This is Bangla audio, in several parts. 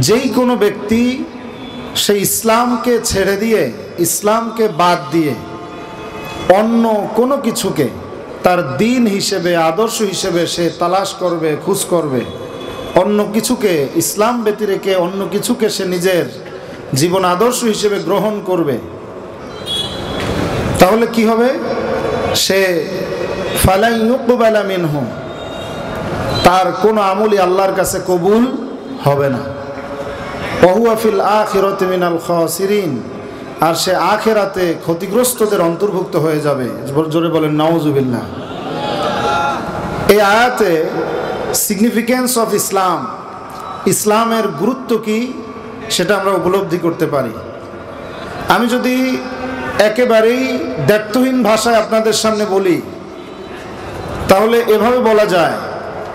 যেই কোনো ব্যক্তি সেই ইসলামকে ছেড়ে দিয়ে, ইসলামকে বাদ দিয়ে অন্য কোনো কিছুকে তার দিন হিসেবে, আদর্শ হিসেবে সে তালাশ করবে, খোঁজ করবে, অন্য কিছুকে, ইসলাম ব্যতি রেখে অন্য কিছুকে সে নিজের জীবন আদর্শ হিসেবে গ্রহণ করবে, তাহলে কি হবে? সে ফালাই ইউকবালা মিনহু, তার কোনো আমলই আল্লাহর কাছে কবুল হবে না। ওয়াহুয়া ফিল আখিরাতি মিনাল খাসিরিন, আর সে আখিরাতে ক্ষতিগ্রস্তদের অন্তর্ভুক্ত হয়ে যাবে। জোরে বলেন নাউজুবিল্লাহ। এই আয়াতে সিগনিফিক্যান্স অফ ইসলাম, ইসলামের গুরুত্ব কি সেটা আমরা উপলব্ধি করতে পারি। আমি যদি একেবারেই দ্ব্যর্থহীন ভাষায় আপনাদের সামনে বলি, তাহলে এভাবে বলা যায়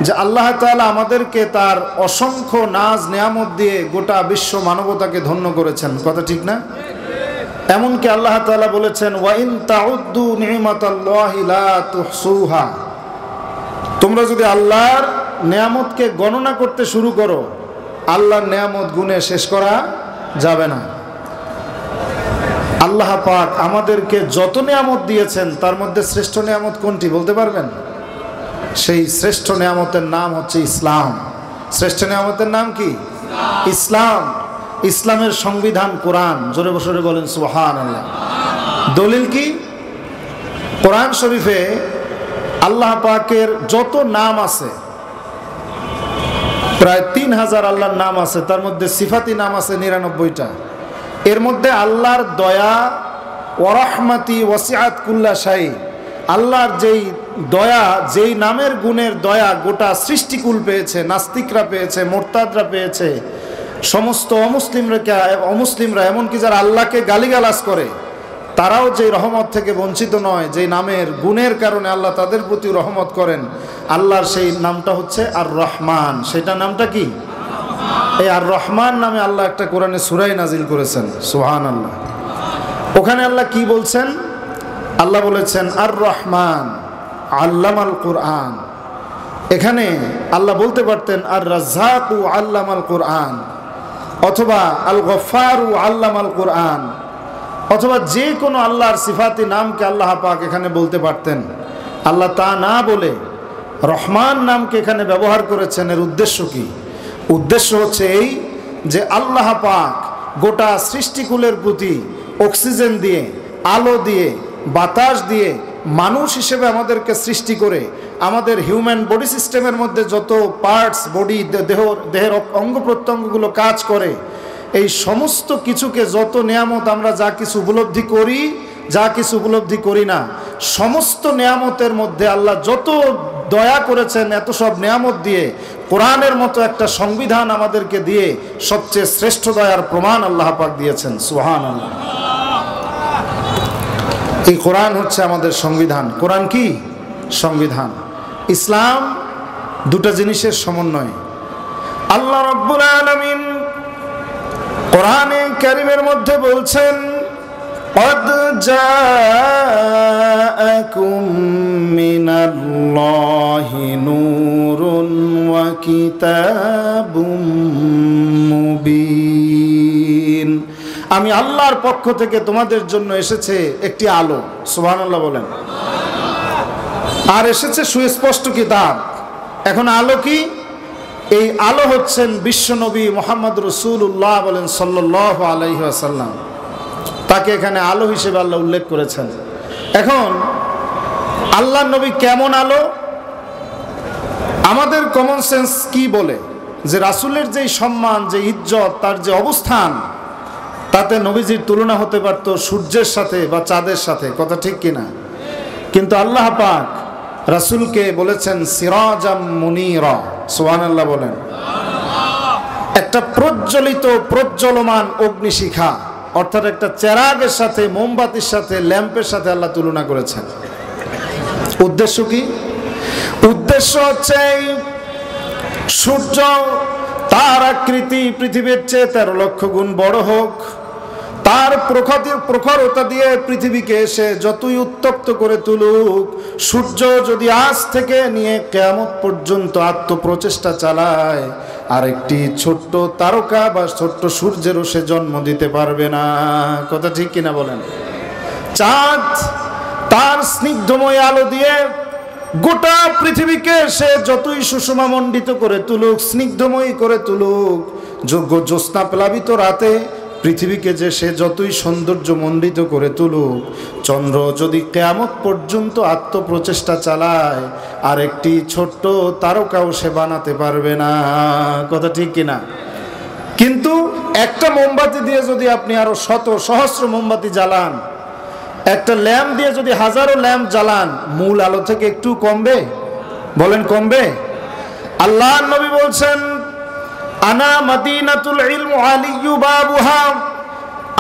যে আল্লাহ তাআলা আমাদেরকে তার অসংখ্য নাজ নেয়ামত দিয়ে গোটা বিশ্ব মানবতাকে ধন্য করেছেন। কথা ঠিক না? এমনকি আল্লাহ তাআলা বলেছেন, ওয়া ইন তাউদ্দু নি'মাতাল্লাহি লা তুহসুহা, তোমরা যদি আল্লাহর নেয়ামতকে গণনা করতে শুরু করো, আল্লাহর নেয়ামত গুণে শেষ করা যাবে না। আল্লাহ পাক আমাদেরকে যত নেয়ামত দিয়েছেন তার মধ্যে শ্রেষ্ঠ নেয়ামত কোনটি বলতে পারবেন? সেই শ্রেষ্ঠ নেয়ামতের নাম হচ্ছে ইসলাম। শ্রেষ্ঠ নেয়ামতের নাম কি? ইসলাম। ইসলামের সংবিধান কোরআন। জোরে বসরে বলেন সুবহানাল্লাহ। দলিল কি? কোরআন শরীফে আল্লাহ পাকের যত নাম আছে, প্রায় 3000 আল্লাহর নাম আছে, তার মধ্যে সিফাতি নাম আছে 99টা। এর মধ্যে আল্লাহর দয়া, ওয়া রাহমাতি ওয়াসিআত কুল্লা শাই, আল্লাহর যেই দয়া, যেই নামের গুণের দয়া গোটা সৃষ্টিকুল পেয়েছে, নাস্তিকরা পেয়েছে, মোরতাদরা পেয়েছে, সমস্ত অমুসলিমরা এমনকি যারা আল্লাহকে গালিগালাজ করে তারাও যেই রহমত থেকে বঞ্চিত নয়, যেই নামের গুণের কারণে আল্লাহ তাদের প্রতি রহমত করেন, আল্লাহর সেই নামটা হচ্ছে আর রহমান। সেটা নামটা কি? এই আর রহমান নামে আল্লাহ একটা কোরআনে সূরা নাজিল করেছেন। সুবহানাল্লাহ। ওখানে আল্লাহ কি বলছেন? আল্লাহ বলেছেন আর রহমান আল্লামাল কোরআন। এখানে আল্লাহ বলতে পারতেন আর রাজ্জাকু আল্লামাল কোরআন, অথবা আল গফফারু আল্লামাল কোরআন, অথবা যে কোনো আল্লাহর সিফাতি নামকে আল্লাহ পাক এখানে বলতে পারতেন। আল্লাহ তা না বলে রহমান নামকে এখানে ব্যবহার করেছেন। এর উদ্দেশ্য কি? উদ্দেশ্য হচ্ছে এই যে আল্লাহ পাক গোটা সৃষ্টিকুলের প্রতি অক্সিজেন দিয়ে, আলো দিয়ে, বাতাস দিয়ে, মানুষ হিসেবে আমাদেরকে সৃষ্টি করে আমাদের হিউম্যান বডি সিস্টেমের মধ্যে যত পার্টস, বডি, দেহের অঙ্গ প্রত্যঙ্গগুলো কাজ করে, এই সমস্ত কিছুকে, যত নেয়ামত আমরা যা কিছু উপলব্ধি করি, যা কিছু উপলব্ধি করি না, সমস্ত নেয়ামতের মধ্যে আল্লাহ যত দয়া করেছেন, এত সব নেয়ামত দিয়ে কোরআনের মতো একটা সংবিধান আমাদেরকে দিয়ে সবচেয়ে শ্রেষ্ঠ দয়ার প্রমাণ আল্লাহ পাক দিয়েছেন। সুবহানাল্লাহ। এই কোরআন হচ্ছে আমাদের সংবিধান। কোরআন কি? সংবিধান। ইসলাম দুটো জিনিসের সমন্বয়। আল্লাহ রাব্বুল আলামিন কোরআনে কারীমের মধ্যে বলছেন, قد جاءكم من الله نور وكتاب مبين, আমি আল্লাহর পক্ষ থেকে তোমাদের জন্য এসেছে একটি আলো। সুবহানাল্লাহ বলেন। আর এসেছে সুস্পষ্ট কিতাব। এখন আলো কি? এই আলো হচ্ছেন বিশ্বনবী মুহাম্মদ রাসূলুল্লাহ বলেন সাল্লাল্লাহু আলাইহি ওয়াসাল্লাম। তাকে এখানে আলো হিসেবে আল্লাহ উল্লেখ করেছেন। এখন আল্লাহর নবী কেমন আলো? আমাদের কমন সেন্স কি বলে যে রাসূলের যেই সম্মান, যে ইজ্জত, তার যে অবস্থান, তাতে নবীজির তুলনা হতে পারত সূর্যের সাথে বা চাঁদের সাথে। কথা ঠিক কিনা? কিন্তু আল্লাহ পাক রাসূলকে বলেছেন সিরাজাম মুনীরা। সুবহানাল্লাহ বলেন। একটা প্রজ্বলিত, প্রজ্বলমান অগ্নিশিখা, অর্থাৎ একটা চেরাগের সাথে, মোমবাতির সাথে, ল্যাম্পের সাথে আল্লাহ তুলনা করেছেন। উদ্দেশ্য কি? উদ্দেশ্য হচ্ছে সূর্য, তার আকৃতি পৃথিবীর চেয়ে 13 লক্ষ গুণ বড় হোক, তার প্রখরতা দিয়ে পৃথিবীকে এসে যতই উত্তপ্ত করে তুলুক, সূর্য যদি আজ থেকে নিয়ে কিয়ামত পর্যন্ত আত্মপ্রচেষ্টা চালায়, আর একটি ছোট্ট তারকা বা ছোট্ট সূর্যেরও সে জন্ম দিতে পারবে না। কথা ঠিক কিনা বলেন? চাঁদ তার স্নিগ্ধময় আলো দিয়ে গোটা পৃথিবীকে সে যতই সুষমামণ্ডিত করে তুলুক, স্নিগ্ধময়ী করে তুলুক, জ্যোৎস্না প্লাবিত রাতে পৃথিবীকে যে সে যতই সৌন্দর্যমণ্ডিত করে তুলুক, চন্দ্র যদি কিয়ামত পর্যন্ত আত্মপ্রচেষ্টা চালায়, আর একটি ছোট্ট তারকাও সে বানাতে পারবে না। কথা ঠিক কিনা? কিন্তু একটা মোমবাতি দিয়ে যদি আপনি আরো শত সহস্র মোমবাতি জ্বালান, একটা ল্যাম্প দিয়ে যদি হাজারো ল্যাম্প জ্বালান, মূল আলো থেকে একটু কমবে? বলেন কমবে? আল্লাহর নবী বলছেন, আনা মদিনাতুল ইলম আলিয়্যু বাবুহা,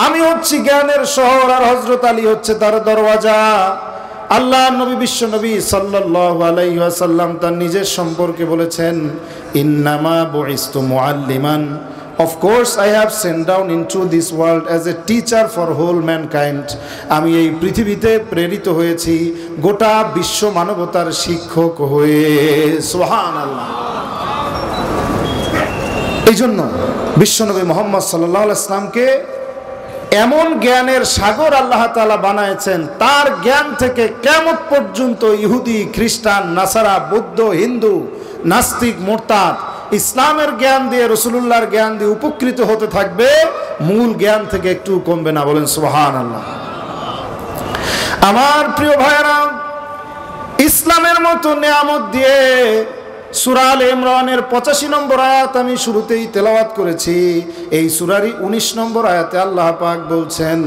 আমি হচ্ছি জ্ঞানের শহর আর হযরত আলী হচ্ছে তার দরওয়াজা। আল্লাহর নবী বিশ্ব নবী সাল্লাল্লাহু আলাইহি ওয়াসাল্লাম তার নিজের সম্পর্কে বলেছেন, ইন্নামা বুইস্তু মুআল্লিমান, of course I have sent down into this world as a teacher for whole mankind, আমি এই পৃথিবীতে প্রেরিত হয়েছি গোটা বিশ্ব মানবতার শিক্ষক হয়ে। সুবহানাল্লাহ। এই জন্য বিশ্বনবী মুহাম্মদ সাল্লাল্লাহু আলাইহি ওয়াসাল্লামকে এমন জ্ঞানের সাগর আল্লাহ তাআলা বানাইছেন, তার জ্ঞান থেকে কিয়ামত পর্যন্ত ইহুদি, খ্রিস্টান, নাসারা, বৌদ্ধ, হিন্দু, নাস্তিক, মুরতাদ ইসলামের জ্ঞান দিয়ে, রাসূলুল্লাহর জ্ঞান দিয়ে উপকৃত হতে থাকবে, মূল জ্ঞান থেকে একটু কমবে না। বলেন সুবহানাল্লাহ। আমার প্রিয় ভাইরা, ইসলামের মতো নিয়ামত দিয়ে সূরা আলে ইমরানের 85 নম্বর আয়াত আমি শুরুতেই তেলাওয়াত করেছি। এই সূরারই 19 নম্বর আয়াতে আল্লাহ পাক বলছেন,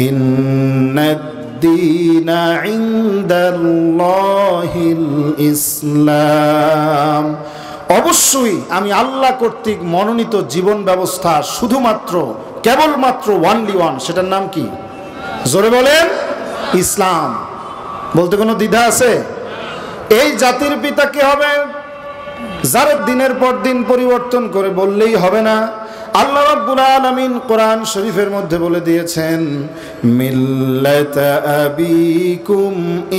ইন্নাদ-দীনা ইনদাল্লাহিল ইসলাম, অবশ্যই আমি আল্লাহ কর্তৃক মনোনীত জীবন ব্যবস্থা শুধুমাত্র, কেবলমাত্র ওয়ানলি ওয়ান, সেটার নাম কি? জোরে বলেন, ইসলাম। বলতে কোনো দ্বিধা আছে? এই জাতির পিতা কে হবে? যারা দিনের পর দিন পরিবর্তন করে বললেই হবে না। আল্লাহ রাব্বুল আলামিন কোরআন শরীফের মধ্যে বলে দিয়েছেন, মিল্লাতা আবিকুম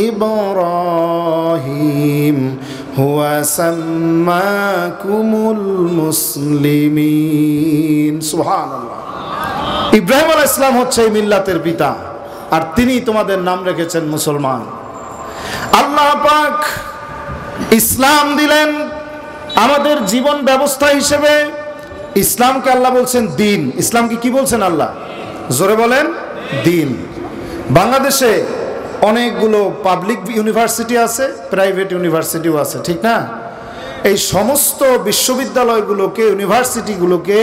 ইব্রাহিম হুয়া সাম্মাকুমুল মুসলিমিন। সুবহানাল্লাহ। ইব্রাহিম আলাইহিস সালাম হচ্ছে এই মিল্লাতের পিতা, আর তিনি তোমাদের নাম রেখেছেন মুসলমান। আল্লাহ পাক ইসলাম দিলেন আমাদের জীবন ব্যবস্থা হিসেবে। ইসলামকে আল্লাহ বলছেন দিন। ইসলামকে কি বলছেন আল্লাহ? জোরে বলেন, দিন। বাংলাদেশে অনেকগুলো পাবলিক ইউনিভার্সিটি আছে, প্রাইভেট ইউনিভার্সিটিও আছে, ঠিক না? এই সমস্ত বিশ্ববিদ্যালয়গুলোকে, ইউনিভার্সিটিগুলোকে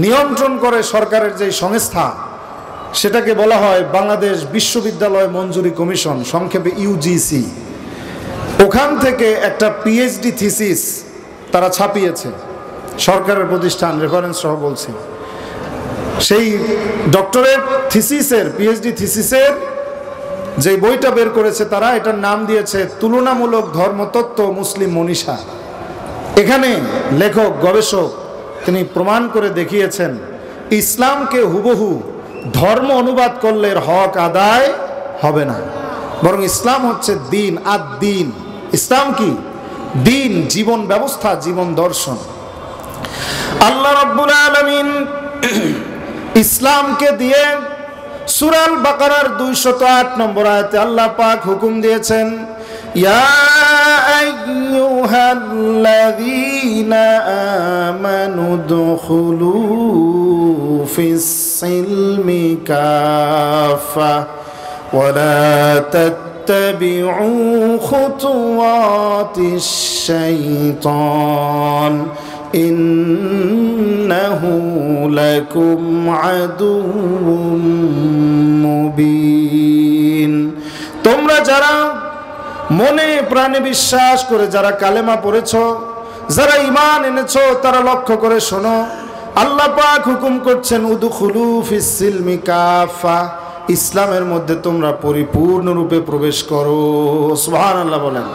নিয়ন্ত্রণ করে সরকারের যে সংস্থা, সেটাকে বলা হয় বাংলাদেশ বিশ্ববিদ্যালয় মঞ্জুরি কমিশন, সংক্ষেপে ইউজিসি। ওখান থেকে একটা পিএইচডি থিসিস তারা ছাপিয়েছে, সরকারের প্রতিষ্ঠান, রেফারেন্স সহ বলছি। সেই ডক্টরেট থিসিসের, পিএইচডি থিসিসের যে বইটা বের করেছে তারা, এটার নাম দিয়েছে তুলনামূলক ধর্মতত্ত্ব মুসলিম মনীষা। এখানে লেখক, গবেষক তিনি প্রমাণ করে দেখিয়েছেন, ইসলামকে হুবহু ধর্ম অনুবাদ করলে হক আদায় হবে না, বরং ইসলাম হচ্ছে দিন। আর দিন, ইসলাম কি? দিন, জীবন ব্যবস্থা, জীবন দর্শন। আল্লাহ রাব্বুল আলামিন ইসলামকে দিয়ে সূরা আল বাকারার 208 নম্বর আয়াতে আল্লাহ পাক হুকুম দিয়েছেন, ইয়া আইয়ুহাল্লাযীনা আমানু দুখুলু ফিস সিলমি কাফা ওয়া লা তাত্তাবিউ খুতুওয়াতিশ শাইতান ইন্নাহু লাকুম আদুউম মুবিন। তোমরা যারা মনে প্রাণে বিশ্বাস করে যারা কালেমা পড়েছো, যারা ঈমান এনেছো, তারা লক্ষ্য করে শোনো, আল্লাহ পাক হুকুম করছেন উদখুলু ফিস সিলমি কাফা, ইসলামের মধ্যে তোমরা পরিপূর্ণরূপে প্রবেশ করো। সুবহানাল্লাহ বলেন।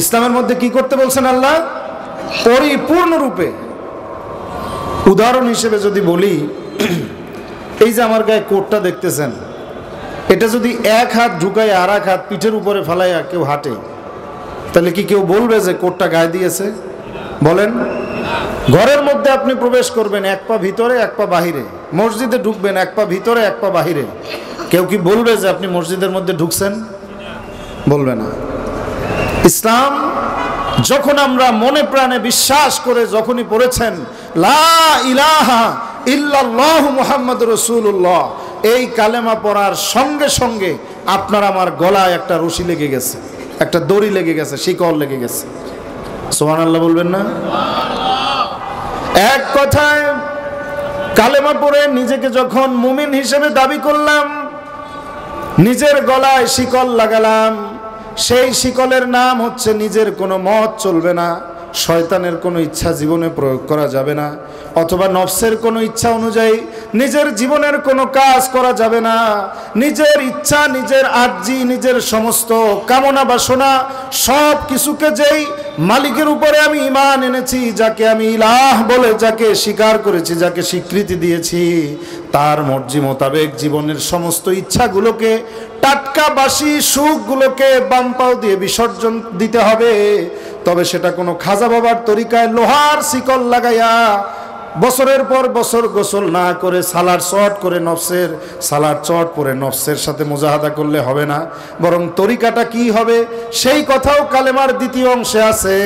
ইসলামের মধ্যে কি করতে বলছেন আল্লাহ? পরিপূর্ণরূপে। উদাহরণ হিসেবে যদি বলি, এই যে আমার গায়ে কোটটা দেখতেছেন, এটা যদি এক হাত ঢুকাই আর এক হাত পিঠের উপরে ফেলাইয়া কেউ হাঁটে, তাহলে কি কেউ বলবে যে কোটটা গায়ে দিয়েছে? বলেন। ঘরের মধ্যে আপনি প্রবেশ করবেন, এক পা ভিতরে এক পা বাহিরে, মসজিদে ঢুকবেন এক পা ভিতরে এক পা বাহিরে, কেউ কি বলবে যে আপনি মসজিদের মধ্যে ঢুকছেন? বলবে না। ইসলাম যখন আমরা মনে প্রাণে বিশ্বাস করে যখনই পড়েছেন লা ইলাহা ইল্লাল্লাহু মুহাম্মাদুর রাসূলুল্লাহ, এই কালেমা পড়ার সঙ্গে সঙ্গে আপনার আমার গলায় একটা রশি লেগে গেছে, একটা দড়ি লেগে গেছে, শিকল লেগে গেছে। সুবহানাল্লাহ বলবেন না? এক কথায় কালেমা পড়ে নিজেকে যখন মুমিন হিসেবে দাবি করলাম, নিজের গলায় শিকল লাগালাম, সেই শিকলের নাম হচ্ছে নিজের কোনো মত চলবে না, শয়তানের কোনো ইচ্ছা জীবনে প্রয়োগ করা যাবে না, অথবা নফসের কোনো ইচ্ছা অনুযায়ী নিজের জীবনের কোনো কাজ করা যাবে না। নিজের ইচ্ছা, নিজের আর্জি, নিজের সমস্ত কামনা বাসনা সব কিছুকে যেই মালিকের উপরে আমি ঈমান এনেছি, যাকে আমি ইলাহ বলে যাকে স্বীকার করেছি, যাকে স্বীকৃতি দিয়েছি, তার মর্জি মোতাবেক জীবনের সমস্ত ইচ্ছাগুলোকে, টাটকা বাসি সুখগুলোকে বাম পাও দিয়ে বিসর্জন দিতে হবে। তবে সেটা কোনো খাজা বাবার তরিকায় লোহার শিকল লাগাইয়া বছরের পর বছর গোসল না করে সালার চট করে নফসের সালার চট পরে নফসের সাথে মুজাহাদা করলে হবে না। বরং তরিকাটা কি হবে সেই কথাও কালেমার দ্বিতীয় অংশে আছে।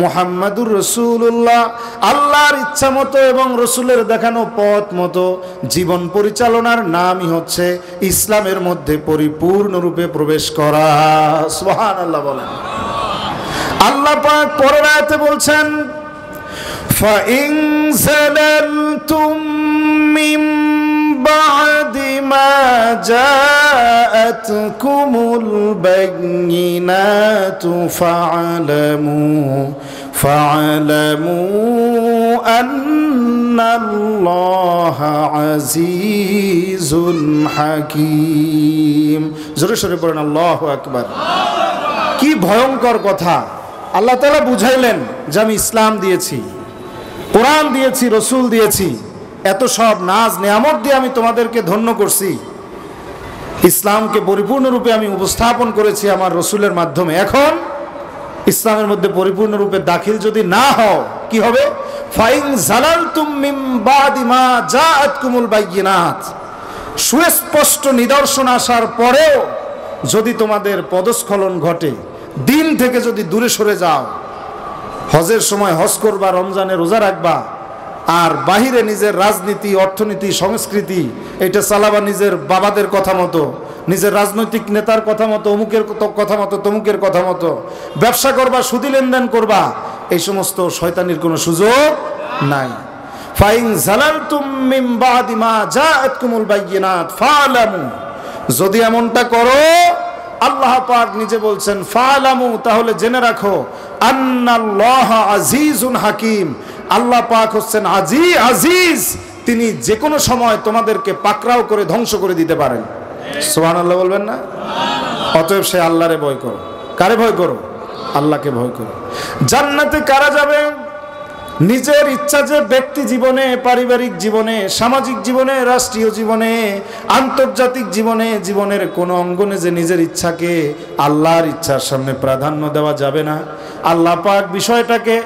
মুহাম্মাদুর রাসূলুল্লাহ, আল্লাহর ইচ্ছা মতো এবং রসুলের দেখানো পথ মতো জীবন পরিচালনার নামই হচ্ছে ইসলামের মধ্যে পরিপূর্ণরূপে প্রবেশ করা। সুবহানাল্লাহ বলেন। আল্লাহ পাক পরের আয়াতে বলছেন, فَإِن زَلَلْتُم مِّن بَعْدِ مَا جَاءَتْكُمُ الْبَيِّنَاتُ فَاعْلَمُوا أَنَّ اللَّهَ عَزِيزٌ حَكِيمٌ। জোরে সরে পড়েন আল্লাহু আকবার। কি ভয়ঙ্কর কথা! আল্লাহ তাআলা বুঝাইলেন যে আমি ইসলাম দিয়েছি, কোরআন দিয়েছি, রসুল দিয়েছি, এত সব নাজ নেয়ামত দিয়ে আমি তোমাদেরকে ধন্য করছি, ইসলামকে পরিপূর্ণরূপে আমি উপস্থাপন করেছি আমার রসুলের মাধ্যমে। এখন ইসলামের মধ্যে পরিপূর্ণরূপে দাখিল যদি না হও, কি হবে? ফাইন জালালতুম মিন বাদি মা জাআতকুমুল বাইয়িনাত, সুস্পষ্ট নিদর্শন আসার পরেও যদি তোমাদের পদস্খলন ঘটে, দিন থেকে যদি দূরে সরে যাও, হজের সময় হজ করবা, রমজানে রোজা রাখবা, আর বাহিরে নিজের রাজনীতি, অর্থনীতি, সংস্কৃতি এটা চালাবা নিজের বাবাদের কথা মতো, নিজের রাজনৈতিক নেতার কথা মতো, অমুকের কথা মতো, তমুকের কথা মতো, ব্যবসা করবা, সুদি লেনদেন করবা, এই সমস্ত শয়তানির কোনো সুযোগ নাই। ফাইন জালালতুম মিন বাদি মা জাআতকুমুল বাইয়িনাত ফালামু, যদি এমনটা করো, আল্লাহ পাক নিজে বলছেন ফালামু, তাহলে জেনে রাখো, আন্নাল্লাহা আজিজুন হাকিম, আল্লাহ পাক হচ্ছেন আজিজ, তিনি যে কোনো সময় তোমাদেরকে পাকড়াও করে ধ্বংস করে দিতে পারেন। সুবহানাল্লাহ বলবেন না? অতএব সে আল্লাহরে ভয় করো। কারে ভয় করো? আল্লাহকে ভয় করো। জান্নাতে কারা যাবে? নিজের ইচ্ছা যে ব্যক্তি জীবনে, পারিবারিক জীবনে, সামাজিক জীবনে, রাষ্ট্রীয় জীবনে, আন্তর্জাতিক জীবনে, জীবনের কোনো অঙ্গনে যে নিজের ইচ্ছাকে আল্লাহর ইচ্ছার সামনে প্রাধান্য দেওয়া যাবে না। আল্লাহ পাক বিষয়টাকে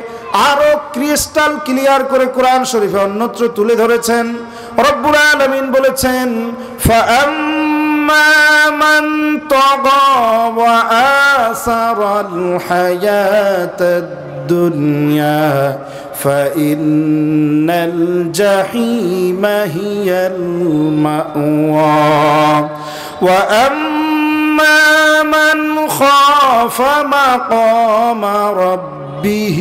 আরো ক্রিস্টাল ক্লিয়ার করে কোরআন শরীফে অন্যত্র তুলে ধরেছেন। রব্বুল আলামিন বলেছেন, ফাআম্মা মান তাগা ওয়া আসারাল হায়াতাদ দুনিয়া فإن الجحيم هي المأوى وأما من خاف مقام ربه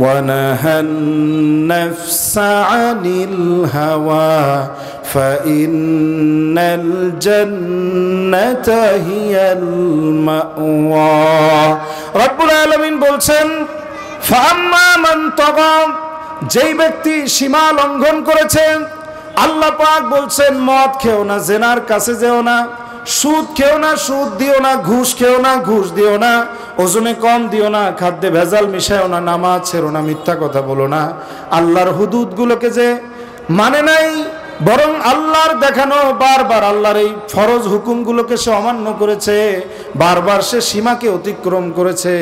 ونهى النفس عن الهوى فإن الجنة هي المأوى। رب العالمين বলছেন, ফাম্মা মান তাগা, যেই ব্যক্তি সীমা লঙ্ঘন করেছে, আল্লাহ পাক বলছেন মদ খেও না, জেনার কাছে যেও না, সুদ খেও না, সুদ দিও না, ঘুষ খেও না, ঘুষ দিও না, ওজনে কম দিও না, খাদ্যে ভেজাল মিশাও না, নামাজ ছেড়ো না, মিথ্যা কথা বলো না। আল্লাহর হুদুদগুলোকে যে মানে নাই, বরং আল্লাহর দেখানো বারবার আল্লাহর এই ফরজ হুকুমগুলোকে সে অমান্য করেছে, বারবার সে সীমাকে অতিক্রম করেছে।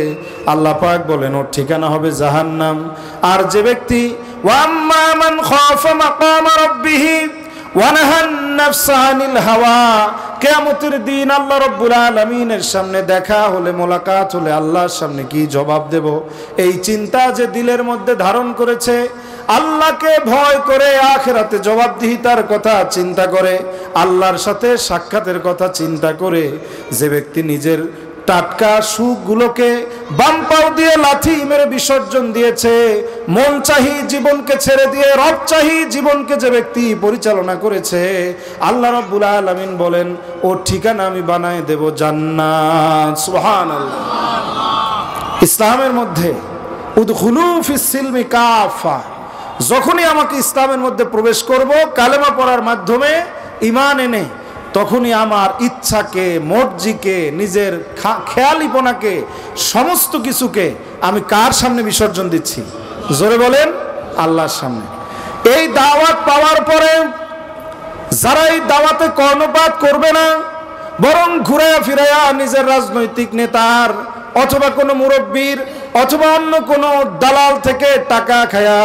আল্লাহ পাক বলেন ওর ঠিকানা হবে জাহান্নাম। আর যে ব্যক্তি ওয়াম্মা মান খাফা মাকামা রাব্বিহি ওয়া নাহান নাফসা আনিল হাওয়া, কিয়ামতের দিন আল্লাহ রাব্বুল আলামিনের সামনে দেখা হলে, মোলাকাত হলে আল্লাহর সামনে কি জবাব দেব, এই চিন্তা যে দিলের মধ্যে ধারণ করেছে, আল্লাহকে ভয় করে আখিরাতে জবাবদিহিতার কথা চিন্তা করে, আল্লাহর সাথে সাক্ষাতের কথা চিন্তা করে যে ব্যক্তি নিজের টাটকা সুখগুলোকে বাম পাও দিয়ে লাথি মেরে বিসর্জন দিয়েছে, মন চাহি জীবনকে ছেড়ে দিয়ে রব চাহি জীবনকে যে ব্যক্তি পরিচালনা করেছে, আল্লাহ রাব্বুল আলামিন বলেন ওর ঠিকানা আমি বানায় দেব জান্নাত। সুবহানাল্লাহ। ইসলামের মধ্যে উদখুলু ফিস সিলমি কাফা, যখনই আমাকে ইসলামের মধ্যে প্রবেশ করব কালেমা পড়ার মাধ্যমে, ঈমান এনে, তখনই আমার ইচ্ছাকে, মর্জিকে, নিজের খেয়ালিপনাকে, সমস্ত কিছুকে আমি কার সামনে বিসর্জন দিচ্ছি? জোরে বলেন, আল্লাহর সামনে। এই দাওয়াত পাওয়ার পরে যারা এই দাওয়াতে কর্ণপাত করবে না, বরং ঘুরাইয়া ফিরাইয়া নিজের রাজনৈতিক নেতার অথবা কোনো মুরব্বীর অথবা অন্য কোনো দালাল থেকে টাকা খায়া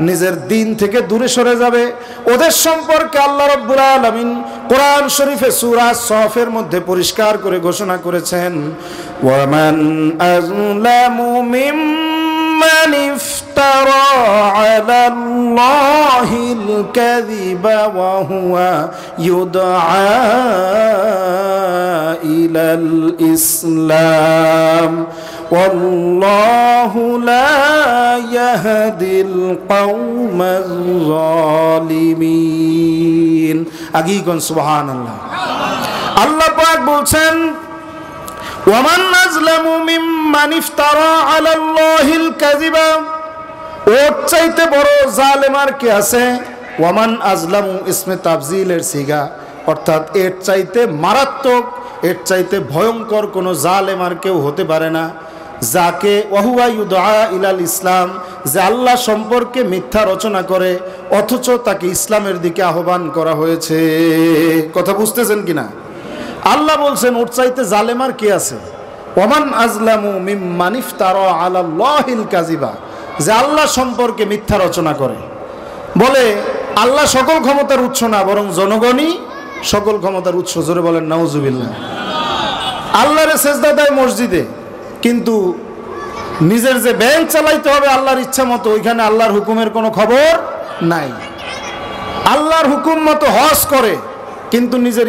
নিজের দিন থেকে দূরে সরে যাবে, ওদের সম্পর্কে আল্লাহ রাব্বুল আলামিন কোরআন শরীফে সূরা সফের মধ্যে পরিষ্কার করে ঘোষণা করেছেন, ওয়ামান আযলামু মিম্মান ইফতারা আলাল্লাহিল কাযিবা ওয়া হুয়া ইউদআ ইলাল ইসলাম والله لا يهدي القوم الظالمين। আগেই কোন সুবহানাল্লাহ। আল্লাহ পাক বলছেন ওয়ামান আযলামু মিম্মান ইফতারা আলাল্লাহিল কাযিবা, ওর চাইতে বড় জালেম আর কে আছে? ওয়ামান আযলামু ইসমে তাফজিলের সিগা, অর্থাৎ এর চাইতে মারাত্মক, এর চাইতে ভয়ঙ্কর কোনো জালেম আর কেউ হতে পারে না, যাকে ওয়াহুয়া ইউদআ ইলাল ইসলাম, যে আল্লাহ সম্পর্কে মিথ্যা রচনা করে অথচ তাকে ইসলামের দিকে আহ্বান করা হয়েছে। কথা বুঝতেছেন কিনা? আল্লাহ বলছেন ওর চাইতে জালেম আর কে আছে? ওয়ামান আযলামু মিম্মান ইফতারা আলাল্লাহিল কাযিবা, যে আল্লাহ সম্পর্কে মিথ্যা রচনা করে। বলে আল্লাহ সকল ক্ষমতার উৎস না, বরং জনগণই সকল ক্ষমতার উৎস। জোরে বলেন নাউজুবিল্লাহ। আল্লাহরে সেজদা দেয় মসজিদে, কিন্তু নিজের যে ব্যাংক চালাইতে হবে আল্লাহর ইচ্ছা মতো, ওইখানে আল্লাহর হুকুমের কোনো খবর নাই। আল্লাহর হুকুম মতো হজ করে, কিন্তু নিজের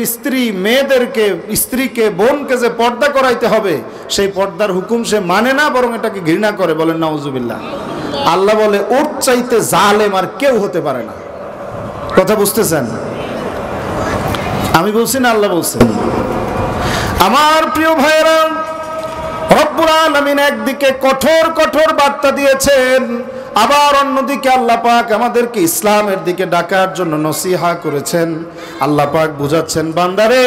স্ত্রীকে বোনকে যে পর্দা করাইতে হবে সেই পর্দার হুকুম সে মানে না, বরং এটাকে ঘৃণা করে। বলেন নাউজুবিল্লাহ। আল্লাহ বলে ওর চাইতে জালেম আর কেউ হতে পারে না। কথা বুঝতেছেন? আমি বলছি না আল্লাহ বলছেন? আমার প্রিয় ভাইয়েরা, রব্বুল আলামিন একদিকে কঠোর কঠোর বার্তা দিয়েছেন, আবার অন্যদিকে আল্লাহ পাক আমাদেরকে ইসলামের দিকে ডাকার জন্য নসিহা করেছেন। আল্লাহ পাক বুঝাচ্ছেন, বান্দারে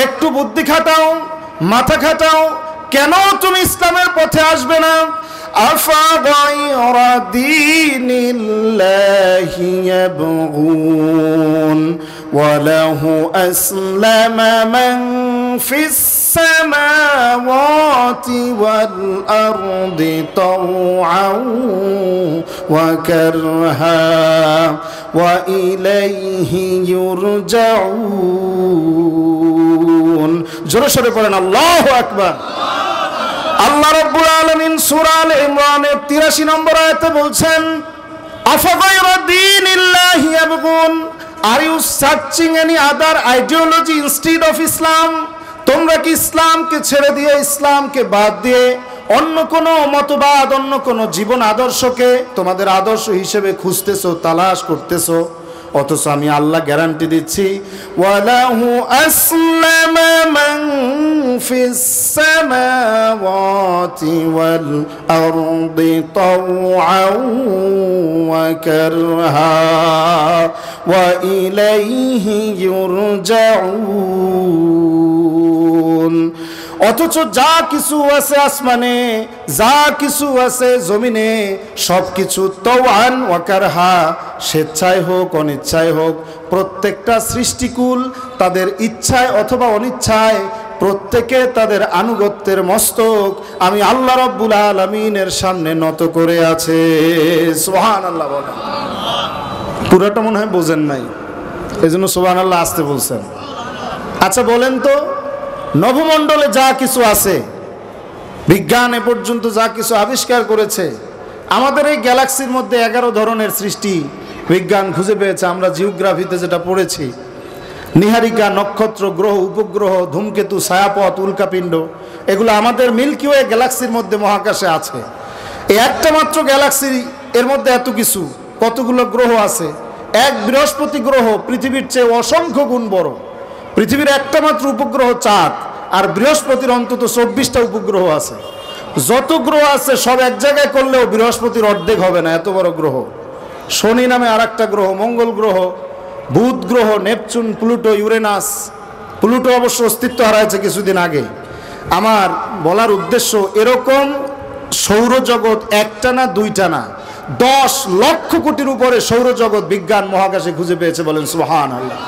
একটু বুদ্ধি খাটাও, মাথা খাটাও, কেন তুমি ইসলামের পথে আসবে না? আফাগায়রা দীনিল্লাহি ইয়াবগুন ওয়া লাহু আসলামা মান ফিস সামাওয়াতি ওয়াল আরদি তাওআন ওয়া কারহা ওয়া ইলাইহি ইউরজাউন। জোরে সোরে পড়েন আল্লাহু আকবার। আল্লাহ রাব্বুল আলামিন সূরা আলে ইমরানের 83 নম্বর আয়াতে বলছেন, আফাগায়রা দীনিল্লাহি ইয়াবগুন, are you searching any other ideology instead of Islam? তোমরা কি ইসলামকে ছেড়ে দিয়ে, ইসলামকে বাদ দিয়ে অন্য কোনো মতবাদ, অন্য কোনো জীবন আদর্শকে তোমাদের আদর্শ হিসেবে খুঁজতেছো, তালাশ করতেছো? অথচ আমি আল্লাহ গ্যারান্টি দিচ্ছি, ওয়ালাহু আসলামা মান ফিস সামাওয়াতি ওয়াল আরদি তাওআন ওয়া কারহা ওয়া ইলাইহি ইউরজাউন। অথচ যা কিছু আছে আসমানে, যা কিছু আছে জমিনে, সব কিছু তাওআন ওয়া কারহা, স্বেচ্ছায় হোক অনিচ্ছায় হোক, প্রত্যেকটা সৃষ্টিকুল তাদের ইচ্ছায় অথবা অনিচ্ছায় প্রত্যেকে তাদের আনুগত্যের মস্তক আমি আল্লাহ রাব্বুল আলামিনের সামনে নত করে আছে। সুবহানাল্লাহ বলেন। পুরোটা মনে হয় বোঝেন নাই, এই জন্য সুবহানাল্লাহ আসতে বলছেন। আচ্ছা বলেন তো, নভমণ্ডলে যা কিছু আছে, বিজ্ঞান এ পর্যন্ত যা কিছু আবিষ্কার করেছে, আমাদের এই গ্যালাক্সির মধ্যে 11 ধরনের সৃষ্টি বিজ্ঞান খুঁজে পেয়েছে। আমরা জিওগ্রাফিতে যেটা পড়েছি, নিহারিকা, নক্ষত্র, গ্রহ, উপগ্রহ, ধূমকেতু, ছায়াপথ, উল্কাপিণ্ড, এগুলো আমাদের মিল্কি ওয়ে গ্যালাক্সির মধ্যে মহাকাশে আছে। এই একটা মাত্র গ্যালাক্সি, এর মধ্যে এত কিছু, কতগুলো গ্রহ আছে। এক বৃহস্পতি গ্রহ পৃথিবীর চেয়ে অসংখ্য গুণ বড়। পৃথিবীর একটা মাত্র উপগ্রহ চাঁদ, আর বৃহস্পতির অন্তত 24টা উপগ্রহ আছে। যত গ্রহ আছে সব এক জায়গায় করলেও বৃহস্পতির অর্ধেক হবে না, এত বড় গ্রহ। শনি নামে আর একটা গ্রহ, মঙ্গল গ্রহ, বুধ গ্রহ, নেপচুন, প্লুটো, ইউরেনাস। প্লুটো অবশ্য অস্তিত্ব হারাইছে কিছুদিন আগে। আমার বলার উদ্দেশ্য, এরকম সৌরজগৎ একটা না দুইটা না, 10 লক্ষ কোটির উপরে সৌরজগৎ বিজ্ঞান মহাকাশে খুঁজে পেয়েছে। বলেন সুবহানাল্লাহ।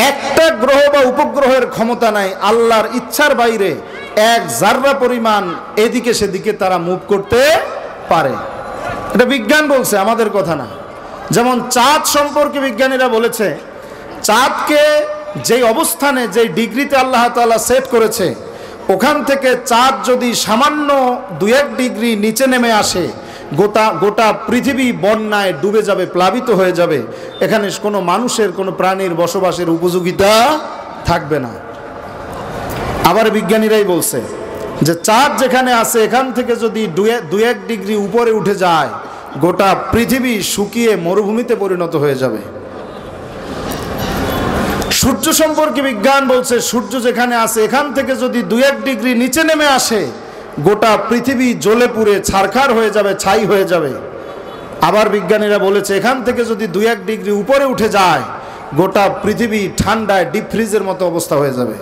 একটা গ্রহ বা উপগ্রহের ক্ষমতা নাই আল্লাহর ইচ্ছার বাইরে এক জাররা পরিমাণ এদিকে সেদিকে তারা মুভ করতে পারে। এটা বিজ্ঞান বলছে, আমাদের কথা না। যেমন চাঁদ সম্পর্কে বিজ্ঞানীরা বলেছে, চাঁদকে যেই অবস্থানে, যেই ডিগ্রিতে আল্লাহ তাআলা সেট করেছে, ওখান থেকে চাঁদ যদি সামান্য 2-1 ডিগ্রি নিচে নেমে আসে, গোটা পৃথিবী বন্যায় ডুবে যাবে, প্লাবিত হয়ে যাবে। এখানে কোনো মানুষের, কোনো প্রাণীর বসবাসের উপযোগিতা থাকবে না। আবার বিজ্ঞানীরাই বলছে যে চাঁদ যেখানে আছে, এখান থেকে যদি 2-1 ডিগ্রি উপরে উঠে যায়, গোটা পৃথিবী শুকিয়ে মরুভূমিতে পরিণত হয়ে যাবে। সূর্য সম্পর্কে বিজ্ঞান বলছে, সূর্য যেখানে আছে, এখান থেকে যদি 2-1 ডিগ্রি নিচে নেমে আসে, গোটা পৃথিবী জ্বলে পুড়ে ছারখার হয়ে যাবে, ছাই হয়ে যাবে। আবার বিজ্ঞানীরা বলেছে, এখান থেকে যদি 2-1 ডিগ্রি উপরে উঠে যায়, গোটা পৃথিবী ঠান্ডায় ডিপ ফ্রিজের মতো অবস্থা হয়ে যাবে।